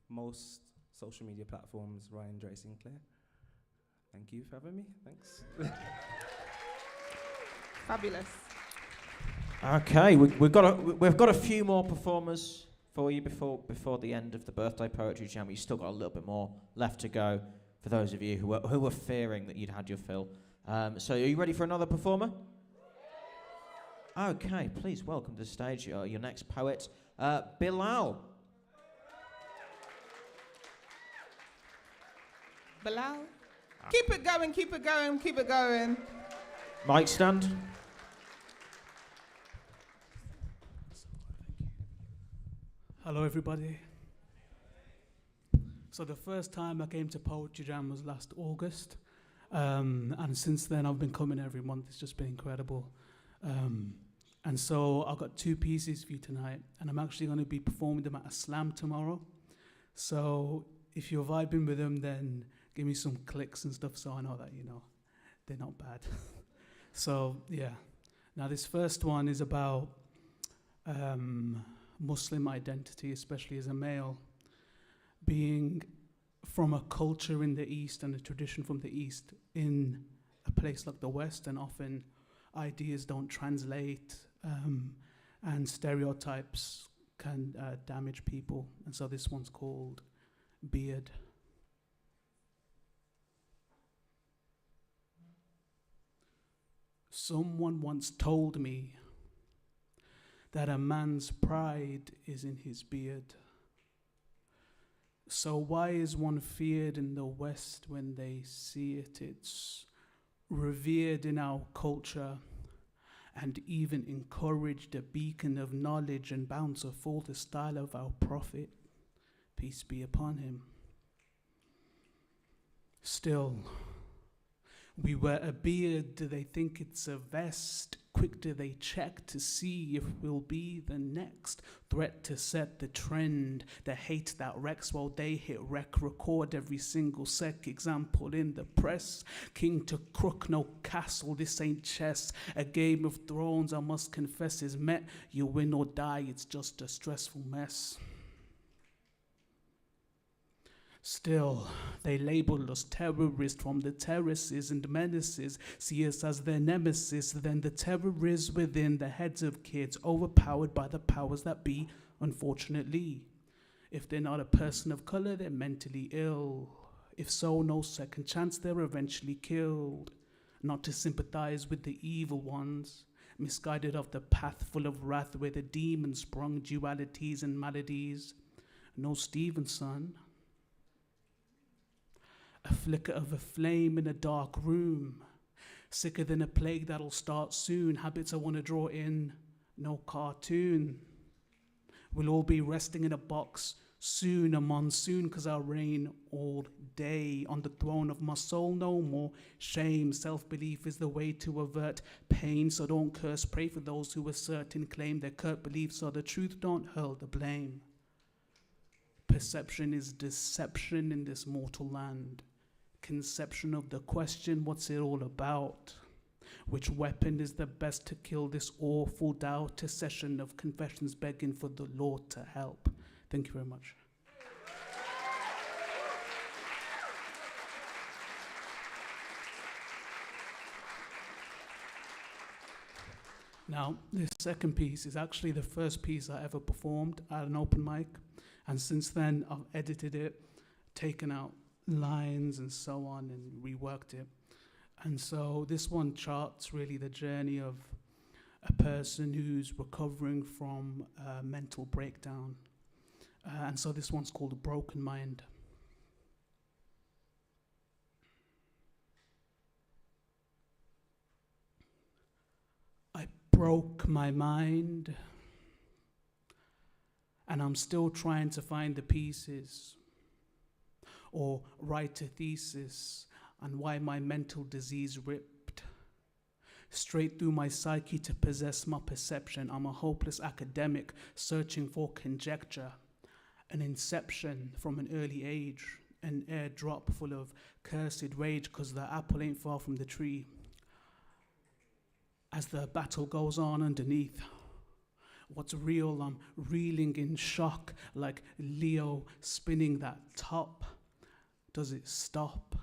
[SPEAKER 16] Most social media platforms, Ryan Dre Sinclair. Thank you for having me. Thanks.
[SPEAKER 1] Fabulous.
[SPEAKER 2] Okay, we've got a few more performers for you before the end of the birthday poetry jam. You've still got a little bit more left to go for those of you who were fearing that you'd had your fill. So are you ready for another performer? Okay, please welcome to the stage your next poet, Bilal.
[SPEAKER 1] Bilal? Keep it going, keep it going, keep it going.
[SPEAKER 2] Mic stand.
[SPEAKER 17] Hello, everybody. So the first time I came to Poetry Jam was last August, and since then I've been coming every month. It's just been incredible. And so I've got 2 pieces for you tonight, and I'm actually going to be performing them at a slam tomorrow. So if you're vibing with them, then give me some clicks and stuff so I know that, they're not bad. So, yeah. Now this first one is about Muslim identity, especially as a male, being from a culture in the East and a tradition from the East in a place like the West, and often ideas don't translate, and stereotypes can damage people. And so this one's called Beard. Someone once told me that a man's pride is in his beard. So why is one feared in the West when they see it? It's revered in our culture and even encouraged, a beacon of knowledge and bountiful, the style of our prophet, peace be upon him. Still, we wear a beard, do they think it's a vest? Quick do they check to see if we'll be the next threat to set the trend. The hate that wrecks while they hit rec, record every single sec. Example in the press, king to crook, no castle, this ain't chess. A Game of Thrones, I must confess, is met. You win or die, it's just a stressful mess. Still, they label us terrorists from the terraces and menaces, see us as their nemesis. Then the terror is within the heads of kids, overpowered by the powers that be, unfortunately. If they're not a person of color, they're mentally ill. If so, no second chance, they're eventually killed. Not to sympathize with the evil ones, misguided off the path full of wrath where the demons sprung dualities and maladies. No Stevenson. A flicker of a flame in a dark room. Sicker than a plague that'll start soon. Habits I want to draw in. No cartoon. We'll all be resting in a box soon, a monsoon, 'cause I'll reign all day on the throne of my soul. No more shame. Self-belief is the way to avert pain. So don't curse. Pray for those who assert and claim their curt beliefs so the truth don't hurl the blame. Perception is deception in this mortal land. Conception of the question, what's it all about? Which weapon is the best to kill this awful doubt? A session of confessions begging for the Lord to help. Thank you very much. Now, this second piece is actually the first piece I ever performed at an open mic. And since then, I've edited it, taken out lines and so on, and reworked it. And so this one charts really the journey of a person who's recovering from a mental breakdown. And so this one's called A Broken Mind. I broke my mind, and I'm still trying to find the pieces, or write a thesis on why my mental disease ripped straight through my psyche to possess my perception. I'm a hopeless academic searching for conjecture, an inception from an early age, an airdrop full of cursed rage 'cause the apple ain't far from the tree. As the battle goes on underneath, what's real, I'm reeling in shock like Leo spinning that top. Does it stop?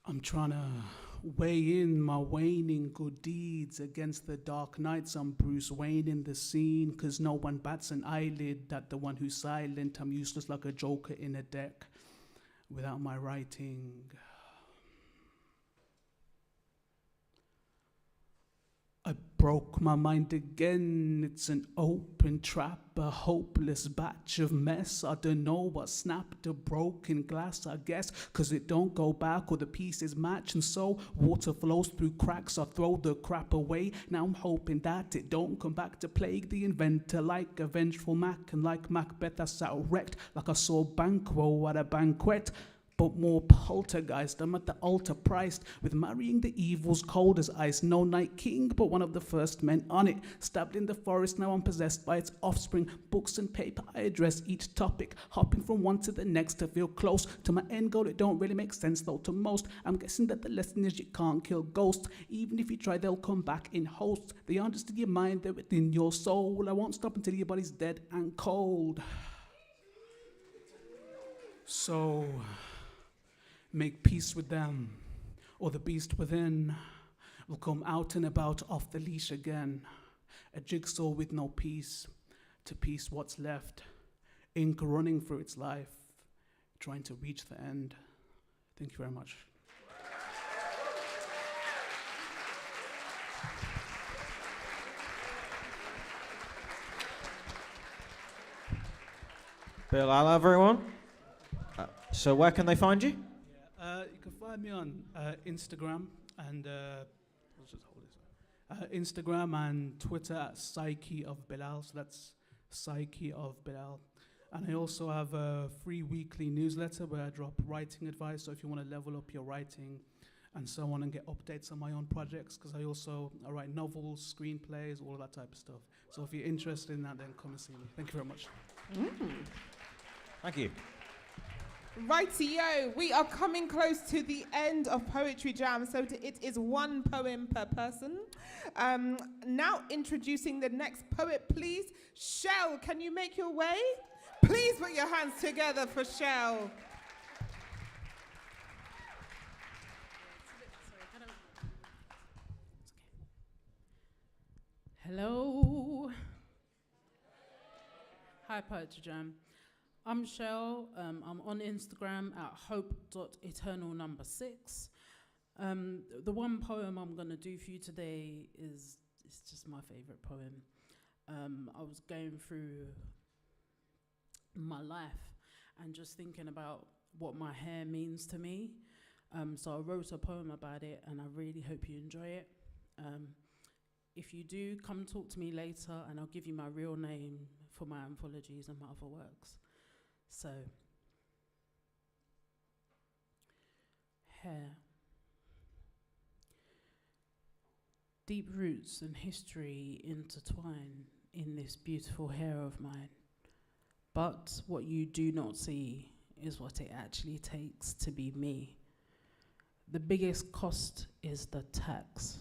[SPEAKER 17] I'm trying to weigh in my waning good deeds against the dark nights. I'm Bruce Wayne in the scene, 'cause no one bats an eyelid at the one who's silent. I'm useless like a joker in a deck without my writing. I broke my mind again. It's an open trap, a hopeless batch of mess. I don't know what snapped a broken glass, I guess, 'cause it don't go back or the pieces match. And so water flows through cracks. I throw the crap away. Now I'm hoping that it don't come back to plague the inventor like a vengeful Mac. And like Macbeth, I sat wrecked like I saw bankroll at a banquet. But more poltergeist, I'm at the altar priced with marrying the evils cold as ice. No night king, but one of the first men on it. Stabbed in the forest, now I'm possessed by its offspring. Books and paper, I address each topic, hopping from one to the next to feel close to my end goal. It don't really make sense though to most. I'm guessing that the lesson is you can't kill ghosts. Even if you try, they'll come back in hosts. They aren't just in your mind, they're within your soul. I won't stop until your body's dead and cold. So make peace with them, or the beast within will come out and about off the leash again. A jigsaw with no piece, to piece what's left. Ink running through its life, trying to reach the end. Thank you very much.
[SPEAKER 2] Bill, hello everyone. So where can they find you?
[SPEAKER 17] You can find me on Instagram and Instagram and Twitter at Psyche of Bilal. So that's Psyche of Bilal. And I also have a free weekly newsletter where I drop writing advice. So if you want to level up your writing and so on, and get updates on my own projects, because I write novels, screenplays, all of that type of stuff. So if you're interested in that, then come and see me. Thank you very much.
[SPEAKER 2] Thank you.
[SPEAKER 1] Rightio, we are coming close to the end of Poetry Jam, so it is one poem per person. Now introducing the next poet, please. Shell, can you make your way? Please put your hands together for Shell.
[SPEAKER 14] Hello. Hi, Poetry Jam. I'm Shell. I'm on Instagram at hope.eternal6. The one poem I'm going to do for you today is just my favorite poem. I was going through my life and just thinking about what my hair means to me. So I wrote a poem about it, and I really hope you enjoy it. If you do, come talk to me later, and I'll give you my real name for my anthologies and my other works. So, hair. Deep roots and history intertwine in this beautiful hair of mine. But what you do not see is what it actually takes to be me. The biggest cost is the tax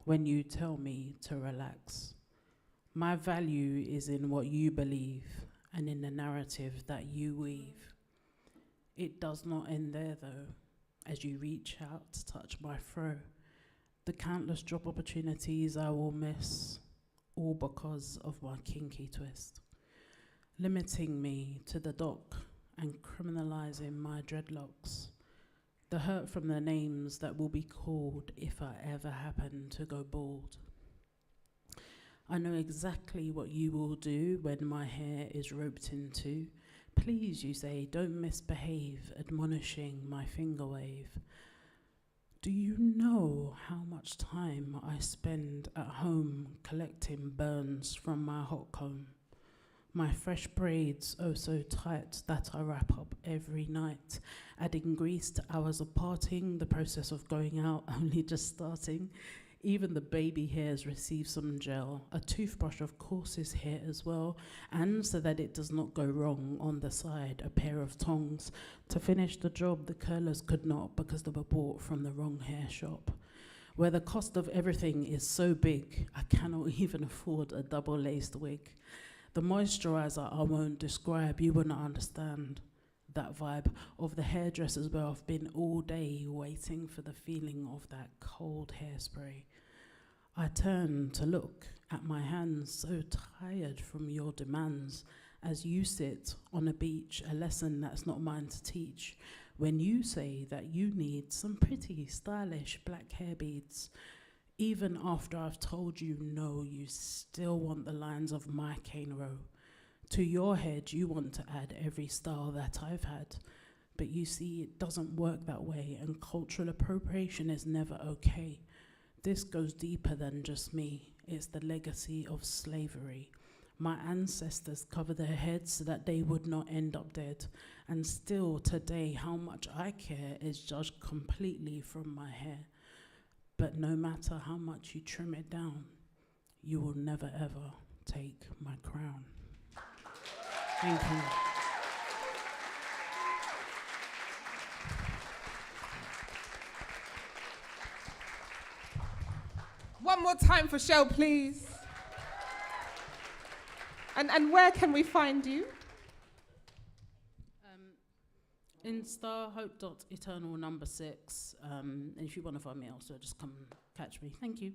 [SPEAKER 14] when you tell me to relax. My value is in what you believe and in the narrative that you weave. It does not end there though, as you reach out to touch my fro. The countless job opportunities I will miss, all because of my kinky twist. Limiting me to the dock and criminalizing my dreadlocks. The hurt from the names that will be called if I ever happen to go bald. I know exactly what you will do when my hair is roped into. Please, you say, don't misbehave, admonishing my finger wave. Do you know how much time I spend at home collecting burns from my hot comb? My fresh braids, oh so tight that I wrap up every night, adding grease to hours of parting, the process of going out only just starting. Even the baby hairs receive some gel. A toothbrush, of course, is here as well. And so that it does not go wrong, on the side, a pair of tongs. To finish the job, the curlers could not because they were bought from the wrong hair shop. Where the cost of everything is so big, I cannot even afford a double-laced wig. The moisturizer I won't describe, you will not understand. That vibe of the hairdressers where I've been all day waiting for the feeling of that cold hairspray. I turn to look at my hands, so tired from your demands, as you sit on a beach, a lesson that's not mine to teach, when you say that you need some pretty stylish black hair beads. Even after I've told you no, you still want the lines of my cane row. To your head, you want to add every style that I've had. But you see, it doesn't work that way, and cultural appropriation is never okay. This goes deeper than just me. It's the legacy of slavery. My ancestors covered their heads so that they would not end up dead. And still today, how much I care is judged completely from my hair. But no matter how much you trim it down, you will never ever take my crown. Thank you.
[SPEAKER 1] One more time for Shell, please. And where can we find you?
[SPEAKER 14] Insta, hope.eternal6. And if you want to find me also, just come catch me. Thank you.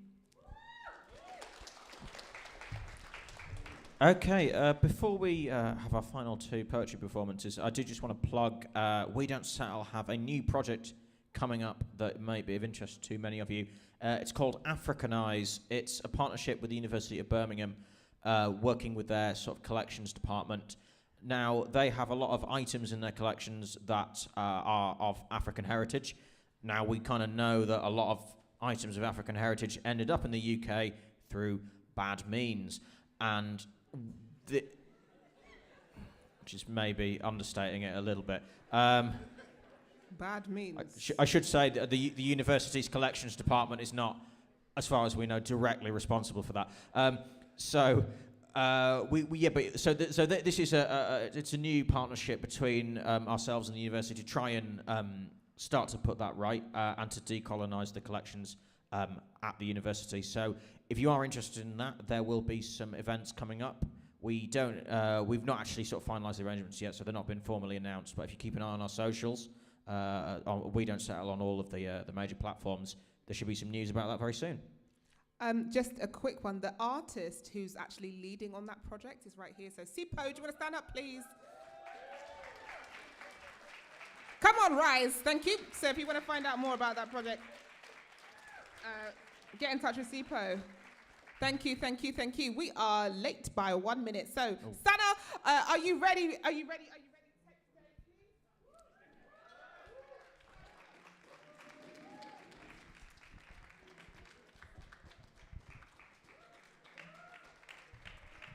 [SPEAKER 2] Okay, before we have our final two poetry performances, I do just want to plug We Don't Settle have a new project coming up that may be of interest to many of you. It's called Africanise. It's a partnership with the University of Birmingham, working with their sort of collections department. Now, they have a lot of items in their collections that are of African heritage. Now, we kind of know that a lot of items of African heritage ended up in the UK through bad means. And which is maybe understating it a little bit.
[SPEAKER 1] Bad means.
[SPEAKER 2] I should say that the university's collections department is not, as far as we know, directly responsible for that. This is it's a new partnership between ourselves and the university to try and start to put that right and to decolonise the collections at the university. So if you are interested in that, there will be some events coming up. We've not actually sort of finalised the arrangements yet, so they're not been formally announced. But if you keep an eye on our socials, We Don't Settle on all of the major platforms, there should be some news about that very soon.
[SPEAKER 1] Just a quick one. The artist who's actually leading on that project is right here. So, Sipo, do you want to stand up, please? Come on, rise. Thank you. So, if you want to find out more about that project, get in touch with Sipo. Thank you, thank you, thank you. We are late by 1 minute. So, Sana, are you ready? Are you ready?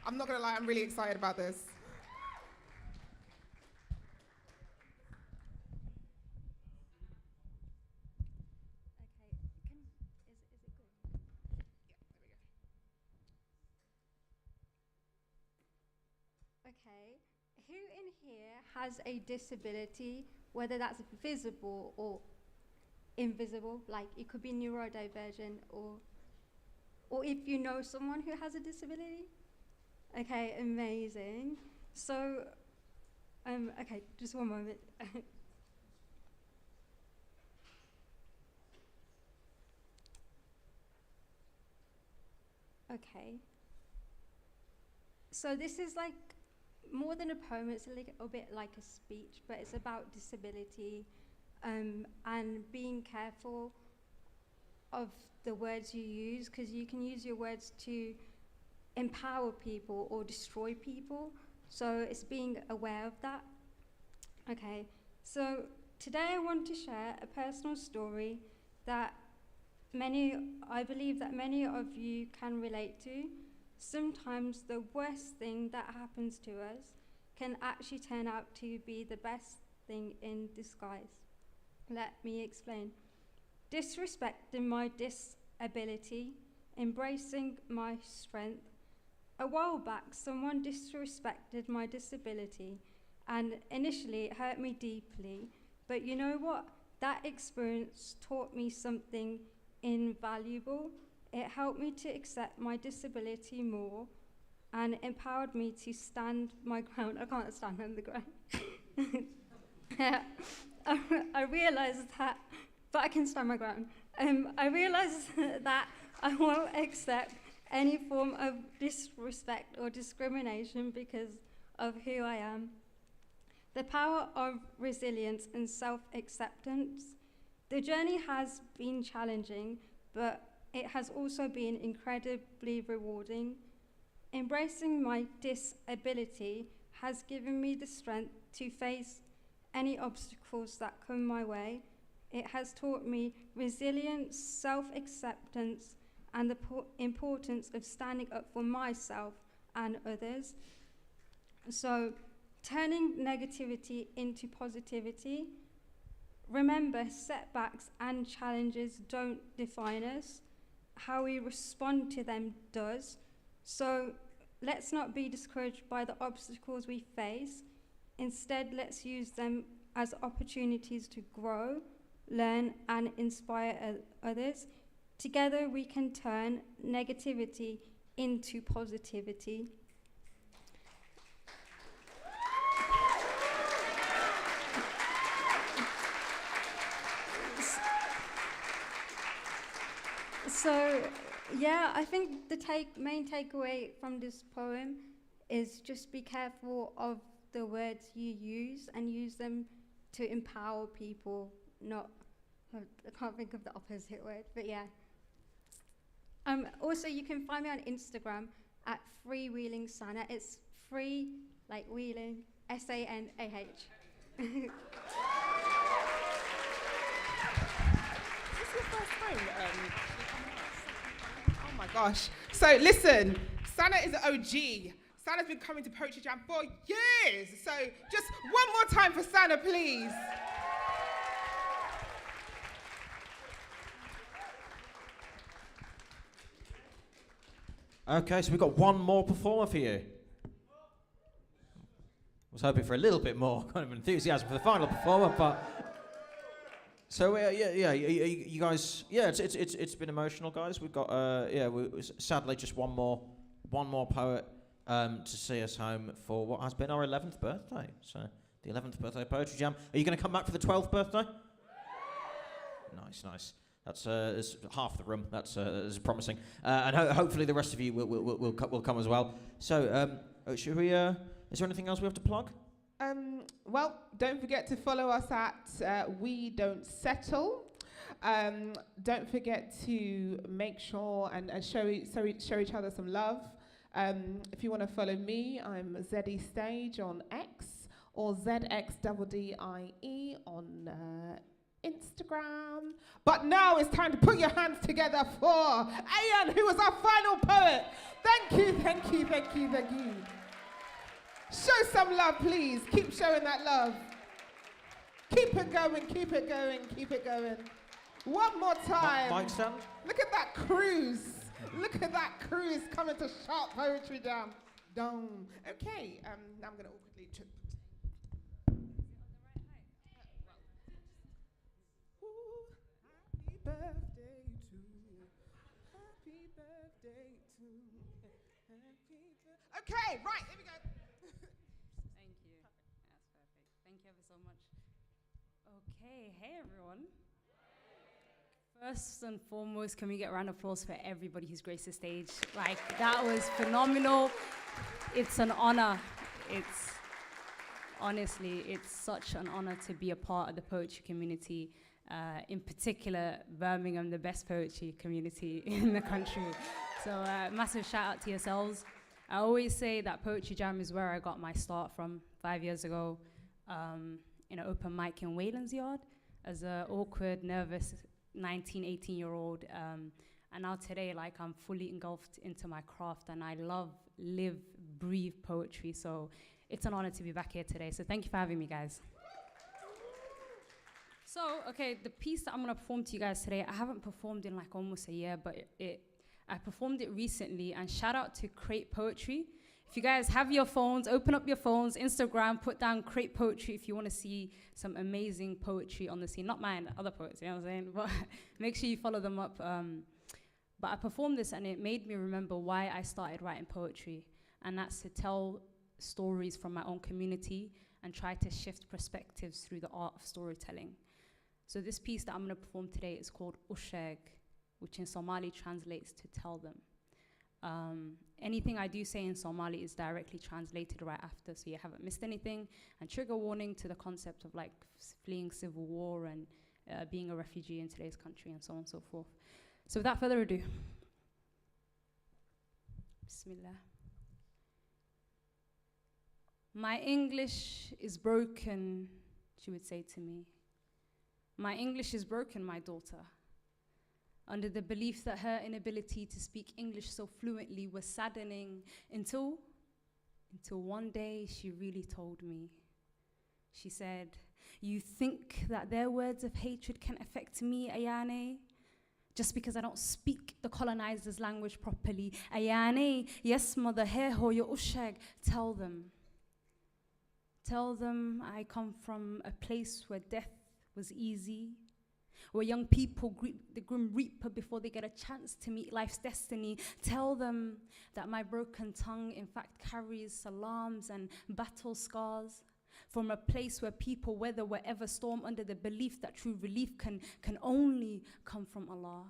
[SPEAKER 1] I'm not going to lie, I'm really excited about this.
[SPEAKER 18] Okay, who in here has a disability, whether that's visible or invisible, like it could be neurodivergent, or if you know someone who has a disability? Okay, amazing. So, okay, just one moment. Okay. So this is like more than a poem, it's a little bit like a speech, but it's about disability and being careful of the words you use, because you can use your words to empower people or destroy people. So it's being aware of that. Okay, so today I want to share a personal story that I believe that many of you can relate to. Sometimes the worst thing that happens to us can actually turn out to be the best thing in disguise. Let me explain. Disrespecting my disability, embracing my strength. A while back, someone disrespected my disability, and initially it hurt me deeply. But you know what? That experience taught me something invaluable. It helped me to accept my disability more and empowered me to stand my ground. I can't stand on the ground. I realized that, but I can stand my ground. I realized that I won't accept any form of disrespect or discrimination because of who I am. The power of resilience and self-acceptance. The journey has been challenging, but it has also been incredibly rewarding. Embracing my disability has given me the strength to face any obstacles that come my way. It has taught me resilience, self-acceptance, and the importance of standing up for myself and others. So, turning negativity into positivity. Remember, setbacks and challenges don't define us. How we respond to them does. So, let's not be discouraged by the obstacles we face. Instead, let's use them as opportunities to grow, learn, and inspire others. Together, we can turn negativity into positivity. So, yeah, I think the main takeaway from this poem is just be careful of the words you use and use them to empower people, not, I can't think of the opposite word, but yeah. Also, you can find me on Instagram at Freewheeling Sana. It's free, like wheeling, S-A-N-A-H.
[SPEAKER 1] Is this your first time? Oh my gosh. So listen, Sana is an OG. Sana's been coming to Poetry Jam for years. So just one more time for Sana, please.
[SPEAKER 2] Okay, so we've got one more performer for you. I was hoping for a little bit more kind of enthusiasm for the final performer, but so you guys, it's been emotional, guys. We've got sadly just one more poet to see us home for what has been our 11th birthday. So the 11th birthday Poetry Jam. Are you going to come back for the 12th birthday? Nice. That's half the room. That's promising, and hopefully the rest of you will come as well. So, should we? Is there anything else we have to plug?
[SPEAKER 1] Well, don't forget to follow us at We Don't Settle. Don't forget to make sure and show each other some love. If you want to follow me, I'm Zeddy Stage on X or ZXDDIE on Instagram. But now it's time to put your hands together for Ayan, who was our final poet. Thank you. Show some love, please. Keep showing that love. Keep it going. One more time.
[SPEAKER 2] Mic stand.
[SPEAKER 1] Look at that cruise. Coming to Sharp Poetry Jam. Down. Okay, now I'm going to awkwardly trip. Happy birthday to you. Happy birthday to you. Okay, right, here we go.
[SPEAKER 19] Thank you. That's perfect. Thank you ever so much. Okay, hey everyone. First and foremost, can we get a round of applause for everybody who's graced the stage? Like, that was phenomenal. It's an honor. Honestly, it's such an honor to be a part of the poetry community. In particular, Birmingham, the best poetry community in the country. So massive shout out to yourselves. I always say that Poetry Jam is where I got my start from 5 years ago in an open mic in Wayland's Yard as an awkward, nervous 19, 18-year-old. And now today, like, I'm fully engulfed into my craft and I live, breathe poetry. So it's an honor to be back here today. So thank you for having me, guys. So, okay, the piece that I'm going to perform to you guys today, I haven't performed in like almost a year, but I performed it recently, and shout out to Crate Poetry. If you guys have your phones, open up your phones, Instagram, put down Crate Poetry if you want to see some amazing poetry on the scene. Not mine, other poets, you know what I'm saying? But make sure you follow them up. But I performed this and it made me remember why I started writing poetry, and that's to tell stories from my own community and try to shift perspectives through the art of storytelling. So this piece that I'm going to perform today is called Usheg, which in Somali translates to tell them. Anything I do say in Somali is directly translated right after, so you haven't missed anything. And trigger warning to the concept of like fleeing civil war and being a refugee in today's country and so on and so forth. So without further ado, Bismillah. My English is broken, she would say to me. My English is broken, my daughter. Under the belief that her inability to speak English so fluently was saddening until one day she really told me. She said, "You think that their words of hatred can affect me, Ayane? Just because I don't speak the colonizer's language properly. Ayane, yes, mother, here ho yo ushag, tell them. Tell them I come from a place where death was easy, where young people greet the grim reaper before they get a chance to meet life's destiny. Tell them that my broken tongue in fact carries salams and battle scars, from a place where people weather whatever storm under the belief that true relief can only come from Allah.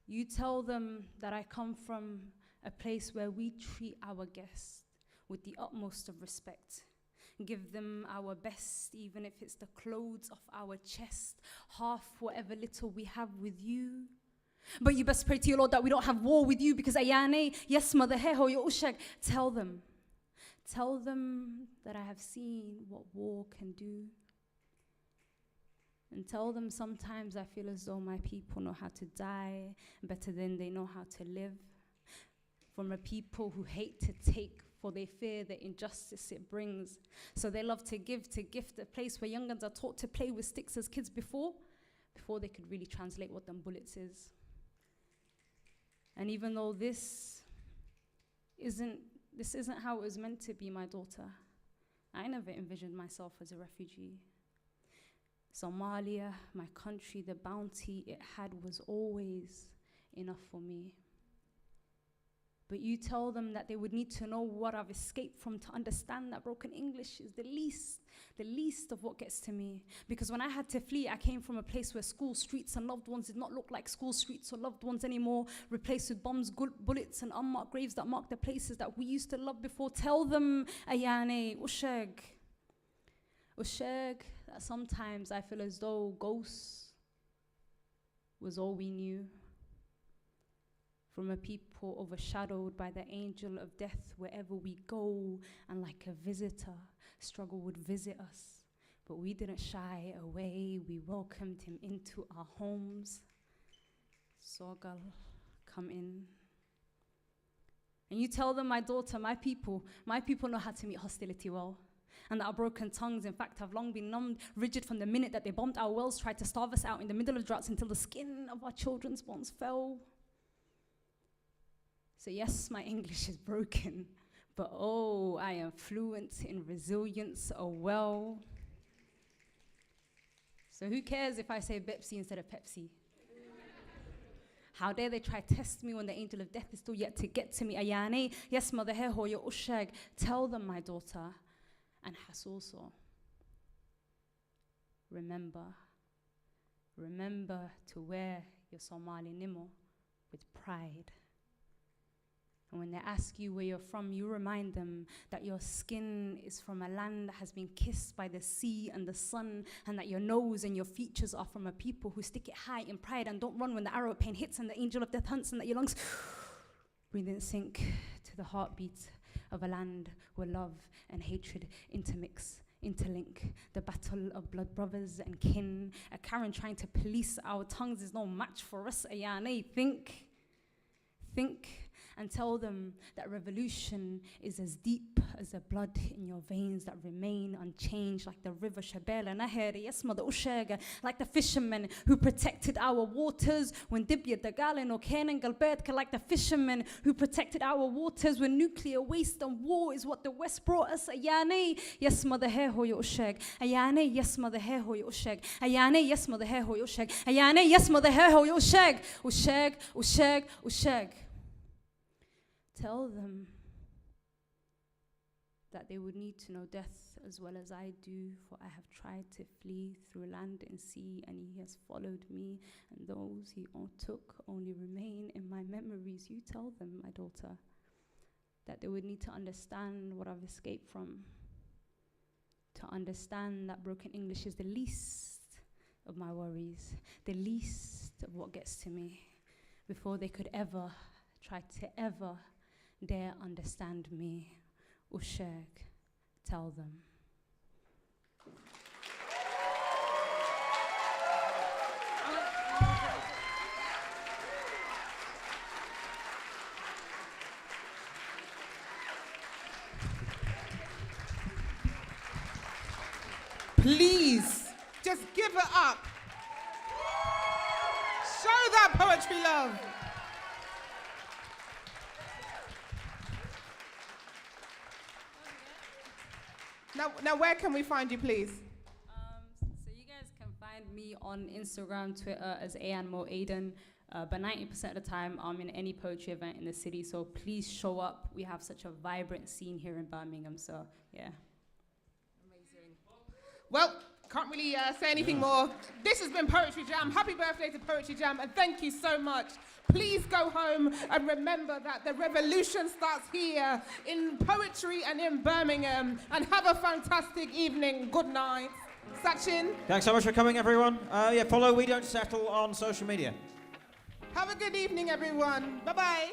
[SPEAKER 19] You tell them that I come from a place where we treat our guests with the utmost of respect. Give them our best, even if it's the clothes off our chest, half whatever little we have with you. But you best pray to your Lord that we don't have war with you, because Ayane, yes, mother, heho, yo ushak, tell them that I have seen what war can do. And tell them sometimes I feel as though my people know how to die better than they know how to live. From a people who hate to take, for they fear the injustice it brings. So they love to give, to gift, a place where young guns are taught to play with sticks as kids before they could really translate what them bullets is. And even though this isn't how it was meant to be, my daughter, I never envisioned myself as a refugee. Somalia, my country, the bounty it had was always enough for me. But you tell them that they would need to know what I've escaped from to understand that broken English is the least of what gets to me. Because when I had to flee, I came from a place where school streets and loved ones did not look like school streets or loved ones anymore, replaced with bombs, bullets, and unmarked graves that mark the places that we used to love before. Tell them, Ayane, Usheg, that sometimes I feel as though ghosts was all we knew. From a people overshadowed by the angel of death wherever we go, and like a visitor, struggle would visit us. But we didn't shy away, we welcomed him into our homes. Sogal, come in. And you tell them, my daughter, my people know how to meet hostility well. And that our broken tongues, in fact, have long been numbed, rigid from the minute that they bombed our wells, tried to starve us out in the middle of droughts until the skin of our children's bones fell. So yes, my English is broken, but oh, I am fluent in resilience, oh well. So who cares if I say Pepsi instead of Pepsi? How dare they try to test me when the angel of death is still yet to get to me? Ayane, yes, mother heho, your ushag, tell them, my daughter, and has also. Remember to wear your Somali nimo with pride. And when they ask you where you're from, you remind them that your skin is from a land that has been kissed by the sea and the sun, and that your nose and your features are from a people who stick it high in pride and don't run when the arrow of pain hits and the angel of death hunts, and that your lungs breathe in sync to the heartbeat of a land where love and hatred interlink. The battle of blood brothers and kin. A Karen trying to police our tongues is no match for us. Ayane, think. And tell them that revolution is as deep as the blood in your veins that remain unchanged, like the river Shabelle Naheri, yes, Mother Ushega, like the fishermen who protected our waters when Dibya Dagalen or Kenan Galbetka, like the fishermen who protected our waters when nuclear waste and war is what the West brought us. Ayane, yes, Mother Heho Yosheg. Ayane, yes, Mother Heho Yosheg. Ayane, yes, Mother Heho Yosheg. Ayane, yes, Mother Heho Yosheg. Usheg. Tell them that they would need to know death as well as I do, for I have tried to flee through land and sea, and he has followed me, and those he took only remain in my memories. You tell them, my daughter, that they would need to understand what I've escaped from, to understand that broken English is the least of my worries, the least of what gets to me, before they could ever try to dare understand me. Usheg, tell them.
[SPEAKER 1] Please, just give it up. Show that poetry love. Now, where can we find you, please?
[SPEAKER 19] So you guys can find me on Instagram, Twitter as Ayanmo Aiden. But 90% of the time, I'm in any poetry event in the city. So please show up. We have such a vibrant scene here in Birmingham. So yeah.
[SPEAKER 1] Amazing. Well, can't really say anything more. This has been Poetry Jam. Happy birthday to Poetry Jam, and thank you so much. Please go home and remember that the revolution starts here in poetry and in Birmingham. And have a fantastic evening. Good night. Sachin.
[SPEAKER 2] Thanks so much for coming, everyone. Follow We Don't Settle on social media.
[SPEAKER 1] Have a good evening, everyone. Bye-bye.